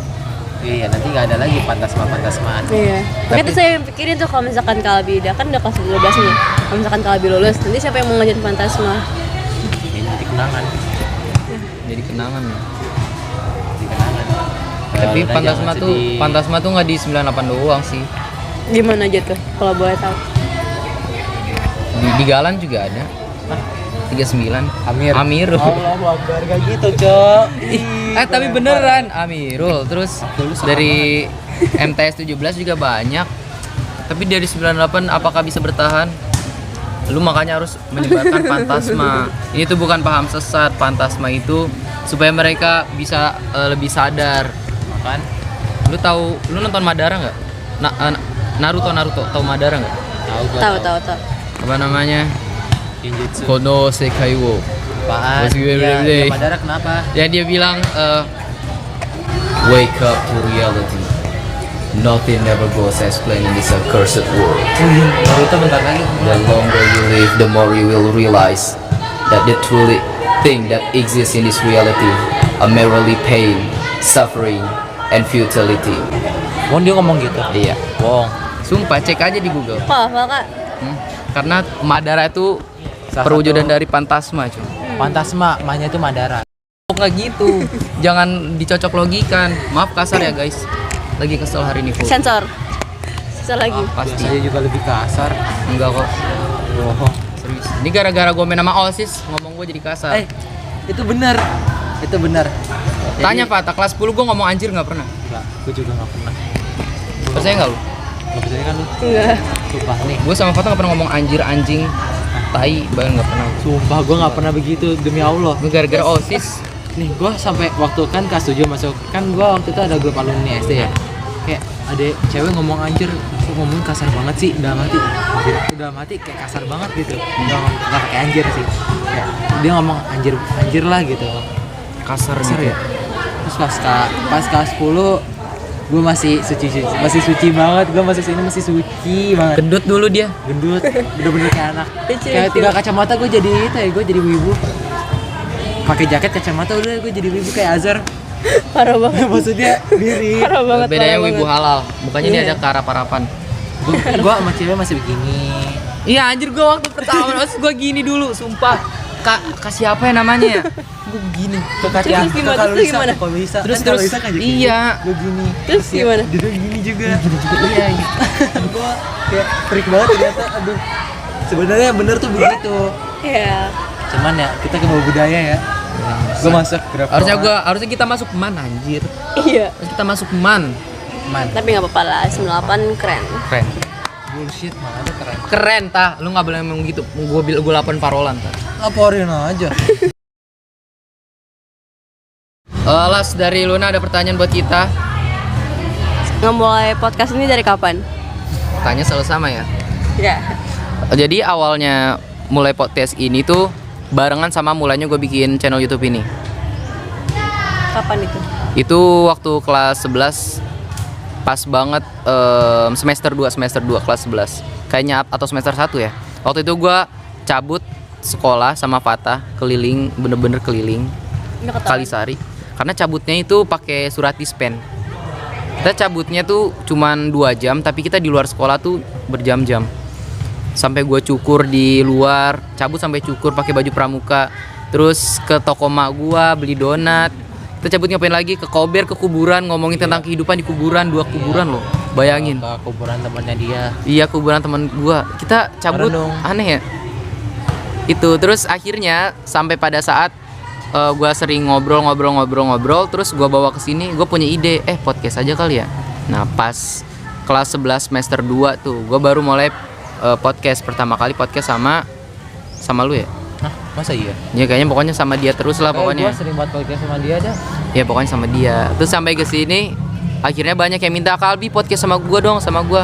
Iya, nanti nggak ada lagi pantasmaan. Iya. Makanya tuh saya pikirin tuh kalau misalkan Kalbi kan udah kelas 12 nih. Kalau misalkan Kalbi lulus, nanti siapa yang mau ngajarin Pantasma? Ini jadi kenangan. Jadi kenangan. Jadi kenangan. Tapi Udah, Pantasma jangan tuh sedih. Pantasma tuh nggak di 98 doang sih. Gimana aja tuh kalau boleh tahu? Di Galan juga ada. 39. Amirul. Allahu Akbar, gak gitu, Cok. Tapi beneran Amirul. Terus dari MTS 17 juga banyak. Tapi dari 98 apakah bisa bertahan? Lu makanya harus menyebarkan Pantasma. Ini tuh bukan paham sesat. Pantasma itu supaya mereka bisa lebih sadar. Makan. Lu nonton Madara nggak? Naruto tahu Madara nggak? Tahu. Apa namanya? Genjutsu. Kono Sekai wo. Apaan? Bos gue Ya, beli. Madara kenapa? Ya dia bilang wake up to reality. Nothing ever goes as planned in this accursed world. Naruto bentar lagi. The longer you live, the more you will realize that the truly thing that exists in this reality are merely pain, suffering, and futility. Wong dia ngomong gitu. Iya. Wong. Sumpah cek aja di Google. Apa Kak? Karena Madara itu Salah perwujudan satu- dari Pantasma, cuy. Pantasma, mahnya itu Madara. Nggak gitu. Jangan dicocok logikan. Maaf kasar ya guys. Lagi kesel hari ini full. Sensor. Sensor lagi. Pasti. Biasanya juga lebih kasar. Enggak kok. Bohong. Serius. Ini gara-gara gue main sama OSIS ngomong gue jadi kasar. Itu benar. Itu benar. Tanya Fata, kelas 10 gue ngomong anjir nggak pernah. Enggak, gue juga enggak pernah. Percaya nggak lu? Enggak percaya kan lu? Enggak. Sumpah nih. Gue sama Fata nggak pernah ngomong anjir, anjing, tai, bahkan nggak pernah. Sumpah gue nggak pernah begitu, demi Allah. Gue gara-gara OSIS. Nih gue sampai waktu kan kelas 7 masuk, kan gue waktu itu ada grup alumni SD ya. Kayak ada cewek ngomong anjir, kok ngomong kasar banget sih, udah mati kayak kasar banget gitu. Nggak pakai anjir sih. Kayak dia ngomong anjir lah gitu. Kasar Kasar gitu. ya. Terus pas kelas 10 gue masih suci banget, gue masih sini masih suci banget. Gendut dulu dia. Gendut, bener-bener kayak anak. Lucu, Kayak lucu. tiga kacamata gue jadi itu ya, gue jadi wibu. Pakai jaket kacamata udah gue jadi wibu kayak Azhar. Parah banget. Maksudnya mirip. Parah banget. Bedanya parah wibu banget. halal. Bukannya dia Iya. ada kearap-arapan. Gue sama cewek masih begini. Iya anjir gue waktu pertama OSIS gue gini dulu, sumpah. Kasih apa ya namanya ya? Gue begini. Terus gimana? Terus gimana? Kalau bisa. Terus kan kalau terus bisa kan jadi iya. Gue gini. Terus gimana? Dia gini juga. Iya. Gue kayak freak banget ternyata. Aduh. Sebenarnya bener tuh begitu. Iya. Cuman ya kita ke bawah budaya ya. Gue masuk grab. Harusnya kita masuk man anjir. Iya. Harus kita masuk man. Man. Tapi nggak apa-apa lah, 98 keren. Keren. Bullshit, mana ada keren. Keren tah. Lu nggak boleh ngomong gitu. Gue laporin parolan tah. Laporin aja. Las dari Luna ada pertanyaan buat kita. Ngemulai podcast ini dari kapan? Tanya selalu sama ya. Ya. Jadi awalnya mulai podcast ini tuh barengan sama mulainya gue bikin channel YouTube ini. Kapan itu? Itu waktu kelas 11 pas banget semester 2 kelas 11. Kayaknya atau semester 1 ya. Waktu itu gue cabut sekolah sama Fatah keliling, bener-bener keliling Nggak ketahuan. Kalisari. Karena cabutnya itu pakai surat dispen. Kita cabutnya tuh cuman 2 jam tapi kita di luar sekolah tuh berjam-jam. sampai gue cukur di luar, cabut sampai cukur pakai baju pramuka. Terus ke toko mak gue beli donat. Kita cabut ngapain lagi? Ke Kober, ke kuburan, ngomongin tentang kehidupan di kuburan, 2 kuburan loh. Bayangin. Ke kuburan temannya dia. Iya, kuburan teman gue. Kita cabut Merenung. aneh ya. Itu terus akhirnya sampai pada saat gue sering ngobrol, terus gue bawa ke sini, gue punya ide, podcast aja kali ya. Nah, pas kelas 11 semester 2 tuh, gue baru mulai podcast pertama kali podcast sama lu ya. Hah, masa iya? Ya kayaknya pokoknya sama dia terus lah pokoknya. Gue sering buat podcast sama dia dah. Ya pokoknya sama dia. Terus sampai ke sini akhirnya banyak yang minta Kalbi podcast sama gue dong, sama gue.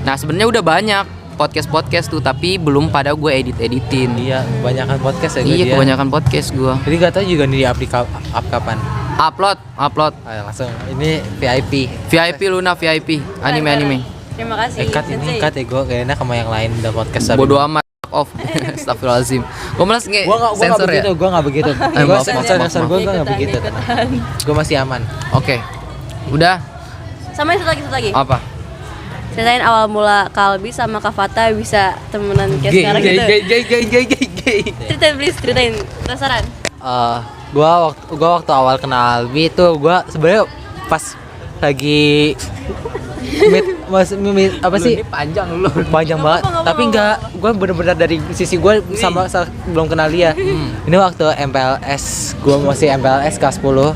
Nah, sebenarnya udah banyak podcast tuh, tapi belum pada gue editin. Iya, kebanyakan podcast ya gue Iya, dia. kebanyakan podcast gue. Jadi gak tau juga nih di up kapan. Upload. Ayo langsung. Ini VIP. VIP Luna VIP anime. Terima kasih. Cut ini cut ya gue kayaknya sama yang lain udah podcast. Bodoh amat. Off. Astagfirullahaladzim. Gue malas Gua nggak sensor ya. begitu, gue nggak begitu. Gue maaf, sponsor gue nggak Ikutan, begitu. ikutan. Gue masih aman. Oke. Udah. Sama yang satu lagi. Apa? Ceritain awal mula Kalbi sama Kak Fata bisa temenan kayak sekarang gitu. Gay. Ceritain. Penasaran. Gua waktu awal kenal Albi itu gue sebenarnya pas lagi apa sih? Ini panjang lu. Panjang banget, apa-apa, tapi enggak, gue bener-bener dari sisi gue sama belum kenal dia. Ini waktu MPLS, gue masih MPLS kelas 10,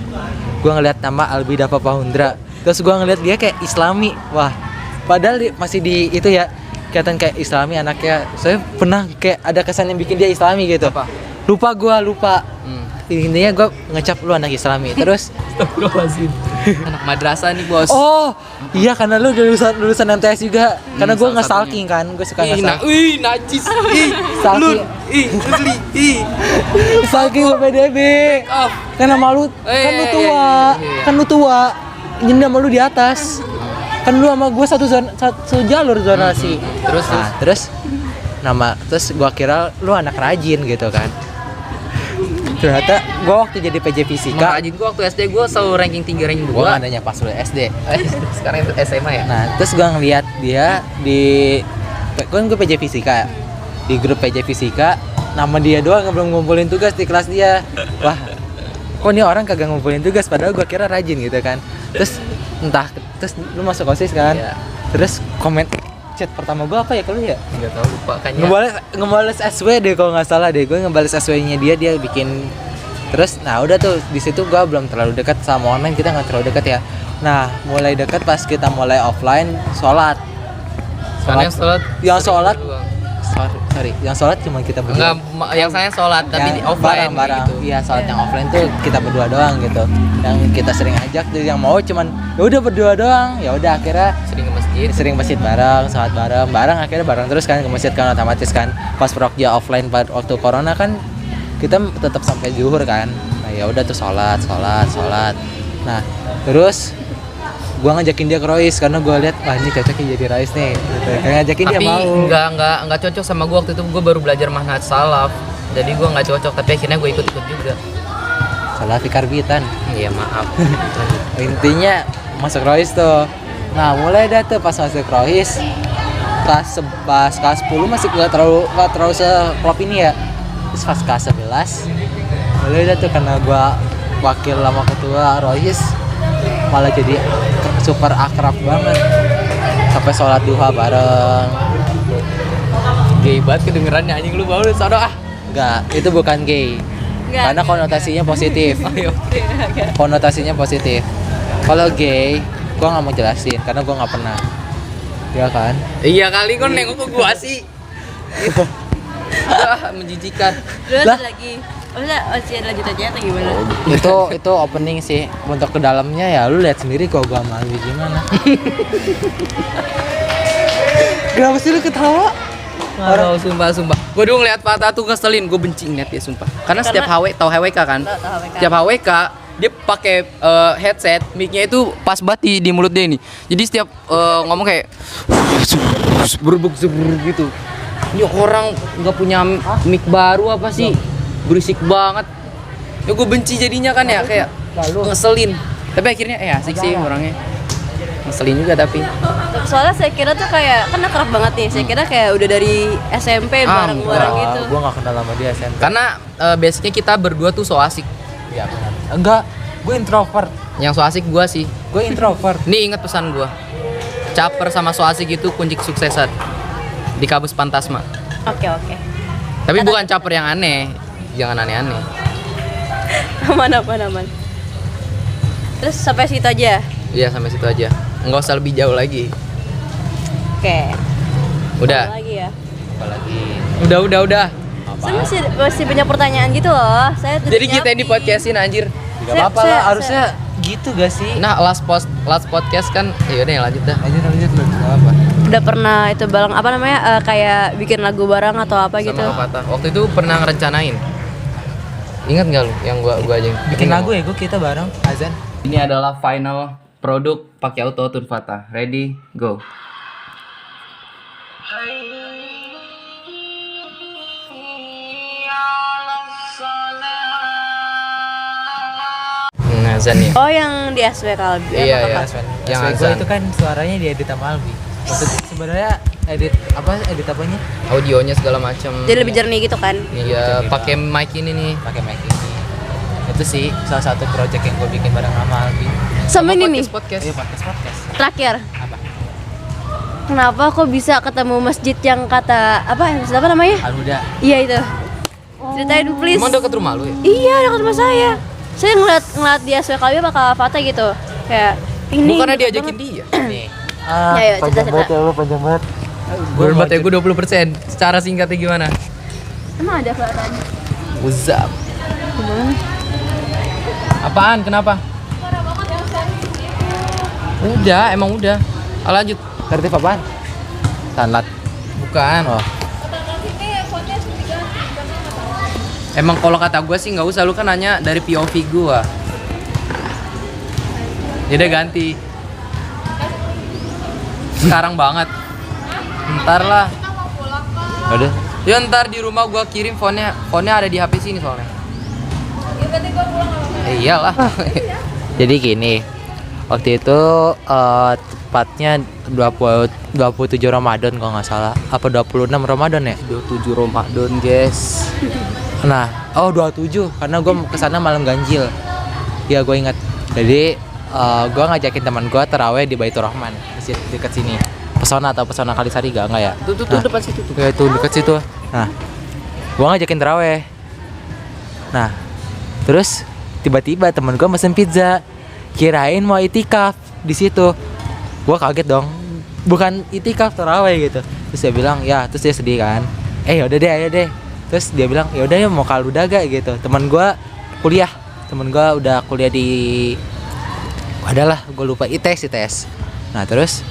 gue ngeliat nama Albi Dava Pahundra, terus gue ngeliat dia kayak Islami, wah, padahal masih di itu ya, kelihatan kayak Islami anaknya. Saya pernah kayak ada kesan yang bikin dia Islami gitu. Apa? Lupa. Intinya gue ngecap lu anak Islami, terus Anak madrasah nih, Bos. oh iya karena lu lulusan MTS juga, karena gue salah nge-stalking kan, gue suka nge-stalking. Wih, najis. Stalking. Stalking PDB. Off. Kan nama lu, kan lu tua. Iya. Kan lu tua. Jadi nama lu di atas. Kan lu sama gue satu jalur zonasi. Terus terus gua kira lu anak rajin gitu kan. Ternyata gua waktu jadi PJ Fisika, Rajin gua waktu SD gua selalu ranking 3, ranking 2. gua nggak nanya pas lu SD. Sekarang itu SMA ya. Nah, terus gua ngeliat dia gue PJ Fisika. Di grup PJ Fisika, nama dia doang yang belum ngumpulin tugas di kelas dia. Wah, kok nih orang kagak ngumpulin tugas, padahal gua kira rajin gitu kan. Terus lu masuk OSIS kan? Iya. Terus komen chat pertama gua apa ya kalau ya? Enggak tahu, lupa kayaknya. Ngebales SW deh kalau nggak salah deh. Gue ngebales SW-nya dia bikin. Terus nah udah tuh di situ gua belum terlalu dekat sama online, kita nggak terlalu dekat ya. Nah, mulai dekat pas kita mulai offline sholat. Soalnya sholat. Yang sholat doang. sorry, yang sholat cuma kita Enggak, berdua. yang saya sholat tapi di Yang offline bareng-bareng. gitu. Iya, sholat yang offline tuh kita berdua doang gitu. Yang kita sering ajak tuh yang mau cuman ya udah berdua doang. Ya udah akhirnya Sering ke masjid. sering masjid bareng, sholat bareng, akhirnya bareng terus kan ke masjid kan otomatis kan. Pas prokja offline waktu corona kan kita tetap sampai zuhur kan. Nah, ya udah tuh sholat. Nah, terus gua ngajakin dia ke Rois karena gua lihat wah ini cocoknya jadi Rois nih. Gitu. Kayak ngajakin dia Tapi mau. enggak cocok sama gua waktu itu. Gua baru belajar manhaj salaf. Jadi gua enggak cocok, tapi akhirnya gua ikut juga. Salah Karbitan. Iya, maaf. Intinya masuk Rois tuh. Nah, mulai dah tuh pas masuk Rois kelas 10 masih nggak terlalu seklop ini ya. Terus pas kelas 11 mulai dah tuh karena gua wakil lama ketua Rois malah jadi super akrab banget. Sampai sholat duha bareng. Gay banget kedengerannya, anjing lu bau lu sono ah. Enggak, itu bukan gay. Karena konotasinya positif. Konotasinya positif. Kalau gay, gua nggak mau jelasin karena gua nggak pernah. Ya kan? Iya kali kok nengok ke gua sih. Ah, menjijikan. Terus Lah? lagi. Masih ada lanjut aja atau gimana? itu opening sih. Untuk ke dalamnya ya lu lihat sendiri kok gua sama Alwi gimana. Kenapa sih lu ketawa? Orang sumpah. Gua dulu ngeliat Fatah tuh ngeselin, gua benci ngeliat dia sumpah. Karena setiap tahu HWK kan? Tahu HWK. Setiap HWK dia pakai headset, mic-nya itu pas banget di mulut dia ini. Jadi setiap ngomong kayak berbuk gitu. Ini orang nggak punya mic baru apa sih? Berisik banget. Ya gue benci jadinya kan ya kayak ngeselin. Tapi akhirnya asik sih orangnya. ngeselin juga tapi. Soalnya saya kira tuh kayak kan akrab banget nih. Saya kira kayak udah dari SMP bareng-bareng gitu. Gue gak kenal sama dia SMP. Karena basicnya kita berdua tuh so asik. Iya benar. Enggak, gue introvert. Yang so asik gua sih. Gue introvert. Nih ingat pesan gua. Caper sama so asik itu kunci kesuksesan di Kabus Pantasma. Oke. Tapi bukan caper yang aneh. Jangan aneh-aneh. Aman. Terus sampai situ aja. Iya sampai situ aja. Nggak usah lebih jauh lagi. Oke. Udah. Apa lagi ya? Apalagi Udah. Saya masih banyak pertanyaan gitu loh. Saya tuh Jadi kita yang di podcastin anjir. gak apa-apa lah, harusnya gitu gak sih? Nah, last podcast kan ya udah lanjut dah. Lanjut lu, gak apa. udah pernah itu bareng apa namanya kayak bikin lagu bareng atau apa gitu. Sama Patah. Waktu itu pernah ngerencanain. Ingat nggak lu yang gua aja Bikin lagu ya, kita bareng azan. Ini adalah final produk pakai auto tune Fatah. Ready, go. Nah, Zan ya. Oh yang di SW Kalbi. Iya, apa, iya. apa? Yang Gue azan. itu kan suaranya diedit sama Albi. Maksudnya sebenarnya edit apanya? Audionya segala macam. Jadi lebih jernih gitu kan. Iya, pakai mic ini nih. Pakai mic ini. Itu sih salah satu project yang gue bikin bareng sama Albi. Sama ini nih Podcast. Iya, podcast. terakhir. Apa? Kenapa kok bisa ketemu masjid yang kata masjid apa namanya? Al-Huda. Iya itu. Ceritain please. Emang dekat rumah lu ya? Iya dekat rumah saya. Saya ngeliat di SW Kalbi bakal Fatah gitu. Kayak ini. Bukannya deket diajakin banget. dia. Nih. Ya, ya, panjang cerita. banget ya lu, panjang banget. Gue buat ya gue 20%. Secara singkatnya gimana? Emang ada Fatah? Uzab. Apaan? Kenapa? Udah, emang udah. Lanjut. Tertib apaan? Sanlat. Bukan. Oh. Emang kalau kata gue sih nggak usah, lu kan nanya dari POV gue. Jadi ganti. Sekarang banget. Ntar lah. Udah. Ya ntar di rumah gue kirim phone-nya ada di HP sini soalnya. Iyalah. Jadi gini, waktu itu tepatnya 27 Ramadan kalau nggak salah, apa 26 Ramadan ya? 27 Ramadan, guys. Nah, 27 karena gue kesana malam ganjil. Ya gue ingat. Jadi gue ngajakin teman gue taraweh di Baitur Rahman, masjid dekat sini. Pesona Kalisari enggak ya? Tuh depan situ tuh. Ya itu dekat situ. Nah, gue ngajakin taraweh. Nah, terus tiba-tiba teman gue mesen pizza, kirain mau itikaf di situ. Gue kaget dong, bukan itikaf taraweh gitu. Terus dia bilang ya, terus dia sedih kan. Yaudah deh, ayo deh. Terus dia bilang yaudah ya mau Al-Huda gak gitu. Teman gue udah kuliah di, adalah gue lupa ITS. Nah terus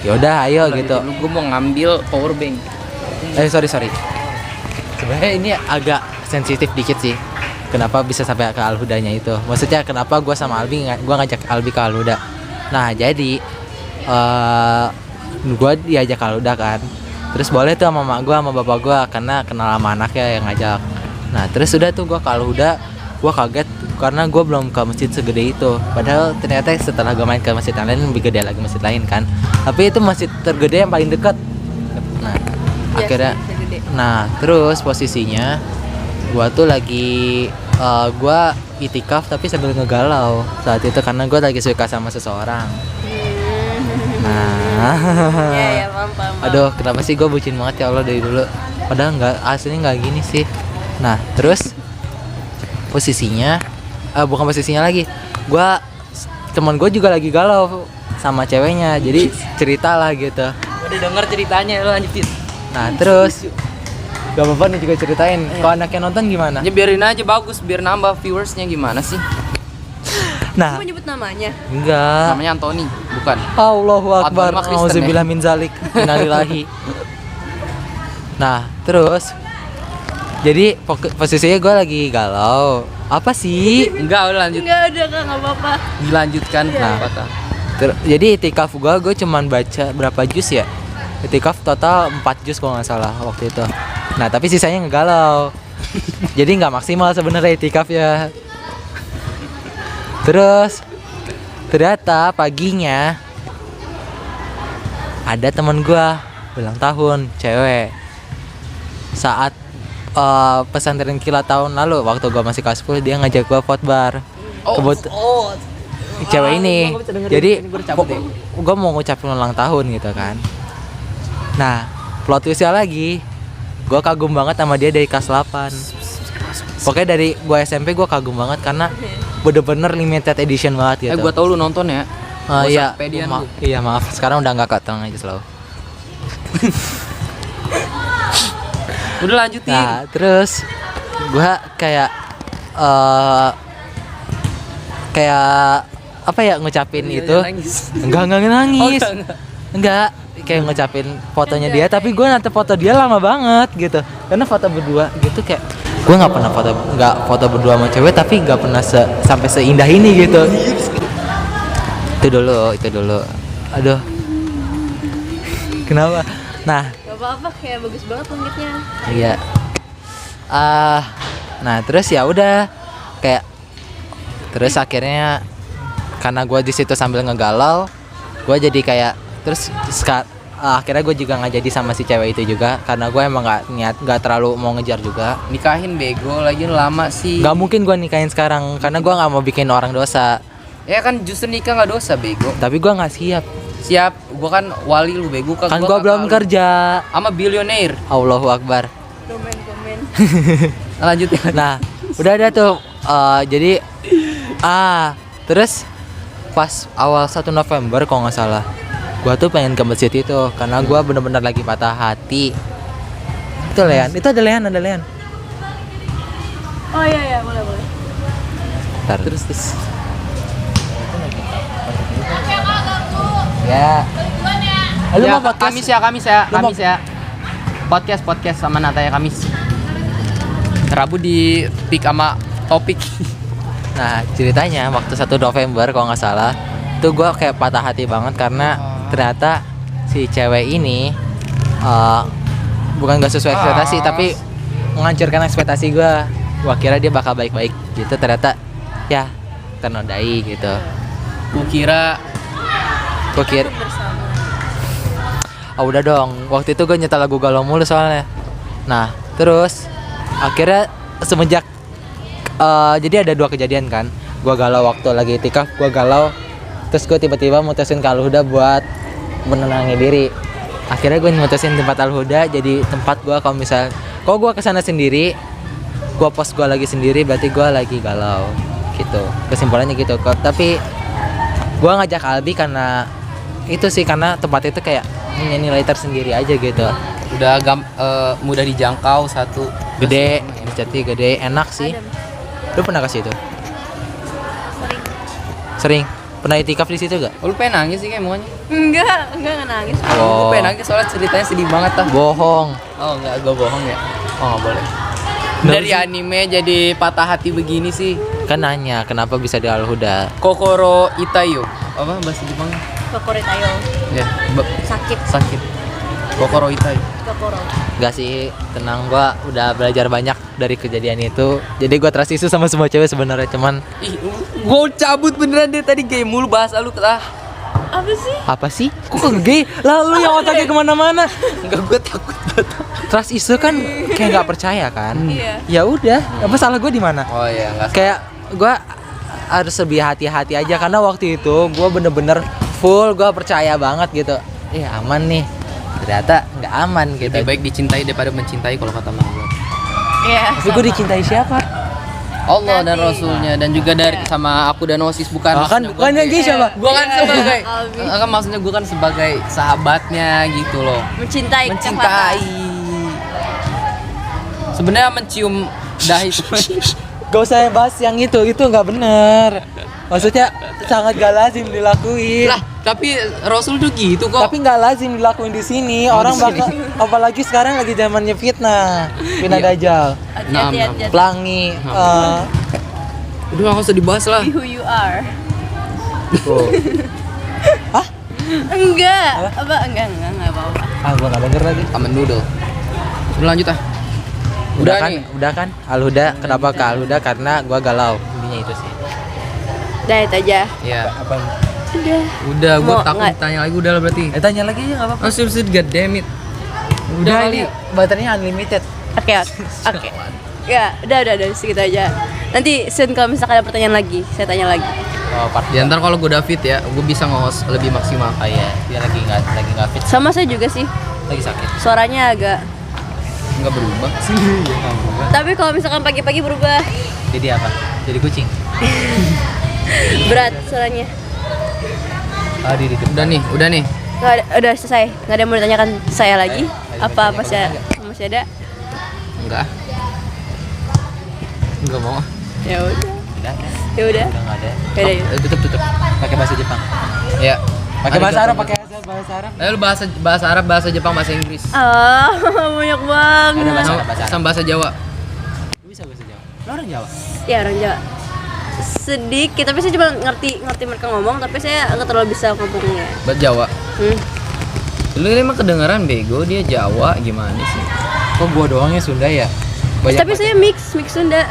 yaudah ayo gitu. Gue mau ngambil power bank. Sorry. Sebenarnya ini agak sensitif dikit sih. Kenapa bisa sampai ke Al-Hudanya itu? Maksudnya kenapa gue sama Albi, gue ngajak Albi ke Al-Huda. Nah jadi gue diajak ke Al-Huda kan. Terus boleh tuh sama mak gue sama bapak gue karena kenal sama anaknya yang ngajak. Nah terus udah tuh gue ke Al-Huda. Gue kaget karena gue belum ke masjid segede itu. Padahal ternyata setelah gue main ke masjid yang lain lebih gede lagi masjid lain kan. Tapi itu masjid tergede yang paling dekat. Nah akhirnya, nah terus posisinya gue tuh lagi gue itikaf tapi sambil ngegalau saat itu karena gue lagi suka sama seseorang. Nah, Iya paham. aduh kenapa sih gue bucin banget ya Allah dari dulu. Padahal nggak, aslinya nggak gini sih. Nah terus posisinya bukan posisinya lagi, teman gue juga lagi galau sama ceweknya, jadi cerita lah gitu. Udah denger ceritanya, lu lanjutin. Nah terus gak apa-apa nih juga ceritain. Kalau anaknya nonton gimana? Ya biarin aja, bagus biar nambah viewersnya. Gimana sih? Nah Kamu nyebut namanya? enggak. Namanya Anthony, bukan? Allahu Akbar. Atau Kristen, Auzubillah min zalik. Innalillahi. Nah terus jadi posisinya gue lagi galau. Apa sih? Enggak, udah lanjut. Enggak ada Kak, enggak apa-apa. Dilanjutkan. Nah. Patah. Jadi itikaf gue cuman baca berapa juz ya? Itikaf total 4 juz kalau nggak salah waktu itu. Nah tapi sisanya ngegalau. Jadi nggak maksimal sebenarnya itikaf ya. Terus ternyata paginya ada teman gua ulang tahun cewek saat pesantren kilat tahun lalu waktu gua masih kelas 10 dia ngajak gua khotbar. Cewek ini jadi gua mau ngucapin ulang tahun gitu kan. Nah plot twistnya lagi gua kagum banget sama dia dari kelas 8. Pokoknya dari gua SMP gua kagum banget karena bener-bener limited edition banget gitu. Gua tau lu nonton ya. Iya, Sampean lu. iya maaf. Sekarang udah nggak tenang aja selalu. Udah lanjutin. Nah, terus gua kayak apa ya ngucapin itu? Enggak nangis. Enggak, kayak ngucapin fotonya dia, tapi gua nanti foto dia lama banget gitu. Karena foto berdua gitu kayak gua nggak pernah foto berdua sama cewek, tapi nggak pernah sampai seindah ini gitu. Itu dulu. Aduh. Kenapa? Nah, Gak apa-apa, kayak bagus banget langitnya. iya. Nah terus ya udah kayak terus akhirnya karena gue di situ sambil ngegalau, gue jadi kayak terus akhirnya gue juga nggak jadi sama si cewek itu juga karena gue emang nggak terlalu mau ngejar juga. Nikahin bego lagi lama sih. Nggak mungkin gue nikahin sekarang karena gue nggak mau bikin orang dosa. Ya kan justru nikah nggak dosa bego. Tapi gue nggak siap. Siap, gua kan wali lu bego kan. Kan gue belum kerja. Sama bilioner. Allahu Akbar. Komen. Lanjutin. Nah, udah ada tuh. Jadi terus pas awal 1 November kalau nggak salah, gua tuh pengen ke masjid itu karena gua bener-bener lagi patah hati. Itu Lean, itu ada Lean. Oh iya, boleh. Ntar. Terus. Ya. Lu mau podcast? Kamis ya. Podcast sama Nataya Kamis. Rabu di pick sama topik. Nah, ceritanya waktu 1 November kalau nggak salah, tuh gua kayak patah hati banget karena ternyata si cewek ini bukan gak sesuai ekspektasi tapi menghancurkan ekspektasi gua. Gua kira dia bakal baik-baik gitu, ternyata ya ternodai gitu. Gua kira udah dong, waktu itu gue nyetel lagu galau mulu soalnya. Nah terus akhirnya semenjak jadi ada 2 kejadian kan. Gue galau waktu lagi itikaf, gue galau. Terus gue tiba-tiba mutusin ke Al-Huda buat menenangi diri. Akhirnya gue mutusin tempat Al-Huda jadi tempat gue kalau gue kesana sendiri, gue post gue lagi sendiri berarti gue lagi galau gitu. Kesimpulannya gitu. Tapi gue ngajak Albi karena itu sih, karena tempat itu kayak punya nilai tersendiri aja gitu. Udah mudah dijangkau, satu Gede, Jati gede, enak sih. Lu pernah ke situ? Sering. Pernah itikaf di situ gak? Oh, lu pengen nangis sih kayak mukanya. Enggak nangis. Lu pengen nangis soalnya ceritanya sedih banget tah. Bohong. Oh enggak, gue bohong ya. Oh nggak boleh. Dari anime jadi patah hati begini sih. Kan nanya kenapa bisa di Al-Huda. Kokoro Itayo. Apa bahasa Jepang? Kokoro tayo. Ya, Sakit. Kokoro Itayo. Kokoro. Gak sih, tenang, gua udah belajar banyak dari kejadian itu. Jadi gua trust isu sama semua cewek sebenarnya, cuman Gue cabut beneran deh tadi gay mulu bahasa lu apa sih? Kok gay? Lalu yang otaknya kemana-mana. Enggak, gue takut. Trust isu kan kayak nggak percaya kan? Iya. Ya udah, apa salah gue di mana? Oh iya, enggak. Kayak gue harus lebih hati-hati aja karena waktu itu gue bener-bener full, gue percaya banget gitu. Aman nih. Ternyata nggak aman gitu. Lebih baik dicintai daripada mencintai kalau kata mama gue. Iya. Tapi gue dicintai siapa? Allah dan Rasulnya dan juga dari sama aku dan Osis bukan. Kan bukan yang gay siapa? Gue kan sebagai Albi. kan maksudnya gue kan sebagai sahabatnya gitu loh. Mencintai. Sebenarnya mencium dahi Gak usah bahas yang itu nggak bener. Maksudnya sangat gak lazim dilakuin. lah, tapi Rasul tuh gitu kok. Tapi nggak lazim dilakuin di sini. Orang bakal, apalagi sekarang lagi zamannya fitnah dajjal, Hati-hati. pelangi. Udah nggak usah dibahas lah. Be who you are. Tuh. Enggak apa-apa. Gua nggak denger lagi. Aman noodle. Udah lanjut ah. Udah nih. kan Al-Huda. Kenapa ke Al-Huda? Karena gua galau. Intinya itu sih. Udah itu aja. Ya. Abang. Udah, gue Mau takut nggak? tanya lagi udah lah berarti. Tanya lagi aja nggak apa-apa. Oh, sip, god damn it. Udah kali. ini baterainya unlimited. Oke. Ya, udah segitu aja. Nanti soon kalau misalkan ada pertanyaan lagi, saya tanya lagi. Oh, part Ya ntar kalau gue udah fit ya, gue bisa nge-host lebih maksimal. Oh iya, dia lagi nggak fit, Sama saya juga sih. lagi sakit. Suaranya agak. Nggak berubah. Iya, nggak berubah. Tapi kalau misalkan pagi-pagi berubah, Jadi apa? Jadi kucing. berat suaranya. Oh, di depan. Udah nih. Nggak ada, udah selesai. Nggak ada yang mau ditanyakan saya lagi. Ada Apa yang masih ada? Enggak mau. Ya udah. Udah, Ya udah. udah nggak ada. Ya udah. Tutup. Pakai bahasa Jepang. Ya. Pakai bahasa Arab, pakai bahasa Arab. Lalu bahasa Arab, bahasa Jepang, bahasa Inggris. Ah, banyak banget. Ada bahasa Arab. Sama bahasa Jawa. Lu bisa bahasa Jawa. Lu orang Jawa. Ya orang Jawa. Sedikit, tapi saya cuma ngerti mereka ngomong, tapi saya nggak terlalu bisa ngomongnya. Bahasa Jawa. Hmm. Lu ini emang kedengeran bego, dia Jawa gimana sih? Kok gua doang yang Sunda ya? Tapi saya mix Sunda.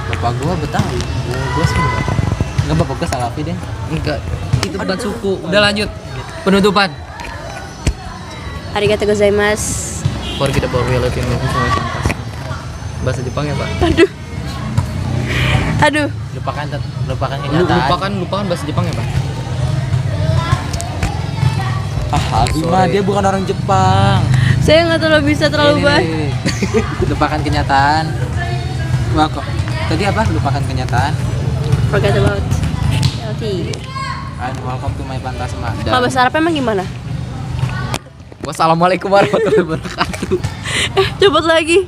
Bapak gua Betawi, gua Sunda. Enggak, bapak gua Salafi deh. Enggak. Itu bukan suku. Udah lanjut. Penutupan. Arigatou gozaimasu. Forget about reality and love sama pantas. Bahasa Jepang ya, Pak? Aduh. Lupakan kenyataan. Lupakan bahasa Jepang ya, Pak? Bima, dia bukan orang Jepang. Saya nggak terlalu bisa terlalu banget. Nih. Lupakan kenyataan. Wah, kok tadi apa? Lupakan kenyataan. Forget about reality. And welcome to my Pantasma. Kalau bahasa Arab emang gimana? Wassalamualaikum warahmatullahi wabarakatuh. Cepet lagi.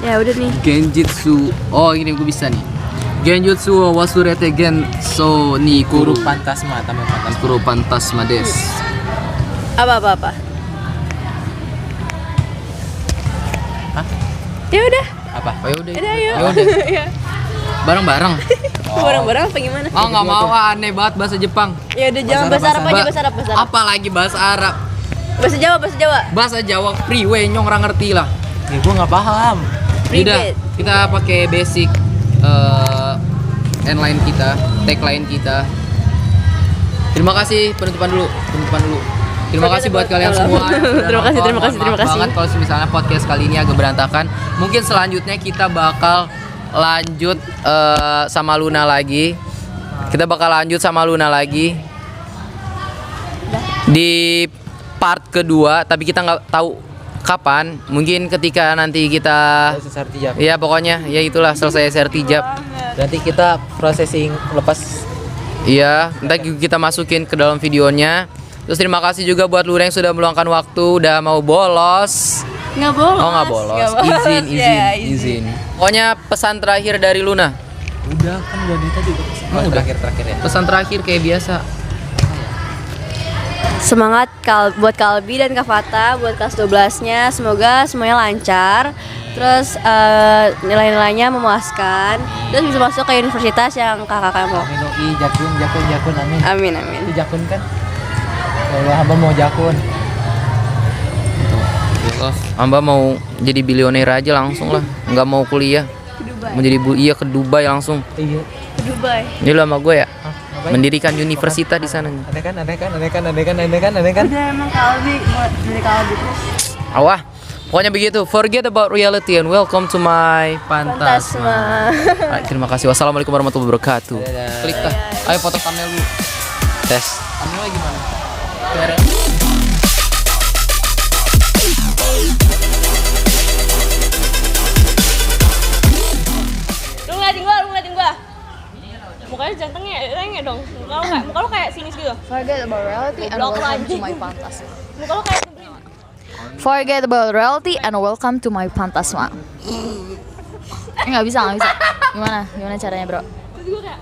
Ya udah nih. Genjutsu. Oh, ini gue bisa nih. Genjutsu wa wasurete genso ni Guru kuru Pantasma, tamu Pantasma. kuru pantasma des. Apa? Hah? Ya udah. Apa? Oh, yaudah. Udah ayo. Yaudah. Ya. Bareng-bareng. Barang-barang apa gimana? Oh, nggak mau, aneh banget bahasa Jepang. Ya udah jangan bahasa Arab aja, bahasa Arab. Apalagi bahasa Arab. Bahasa Jawa. Bahasa Jawa freeway nyong orang ngerti lah. Ya gua nggak paham. Udah, Frigate. kita pakai basic endline kita, tagline kita. Terima kasih, penutupan dulu. Terima kasih buat kalian semua. Terima kasih. Maaf banget kalau misalnya podcast kali ini agak berantakan. Mungkin selanjutnya kita bakal lanjut sama Luna lagi. Di part kedua, tapi kita nggak tahu kapan. Mungkin ketika nanti kita Selesai sertijab. ya pokoknya ya itulah selesai sertijab. Nanti kita processing lepas. Iya, nanti kita masukin ke dalam videonya. Terus terima kasih juga buat Luna yang sudah meluangkan waktu, udah mau bolos. Nggak bolos. Oh nggak bolos. Izin. Ya, izin. Pokoknya pesan terakhir dari Luna. Udah kan udah di tadi. Udah. Terakhir ya. Pesan terakhir kayak biasa. Semangat buat Kalbi dan Kak Fata buat kelas 12-nya. Semoga semuanya lancar. Terus nilai-nilainya memuaskan. Terus bisa masuk ke universitas yang kakak mau. Amin. Jakun, amin. Amin. Itu Jakun kan? Kalau hamba mau Jakun. Hamba mau jadi bilioner aja langsung lah, nggak mau kuliah. Mau jadi ke Dubai langsung. Iya. Ke Dubai. Ini lo sama gue ya, Ngapain? mendirikan universitas di sana. Aneh kan? Udah emang Kalbi buat dari Kalbi terus. Awah, pokoknya begitu. Forget about reality and welcome to my Pantasma. Terima kasih. Wassalamualaikum warahmatullahi wabarakatuh. Dadah. Klik dah. Ayo foto thumbnail dulu. Tes. Thumbnailnya gimana? Lu ngeliatin gua. Mukanya jantengnya renge dong. Muka lu kayak sinis gitu. Forget about reality and Goblok welcome lagi. to my Pantasma. Muka lu kayak Sabrina. Forget about reality and welcome to my Pantasma. Nggak bisa. Gimana caranya, bro? Terus gua kayak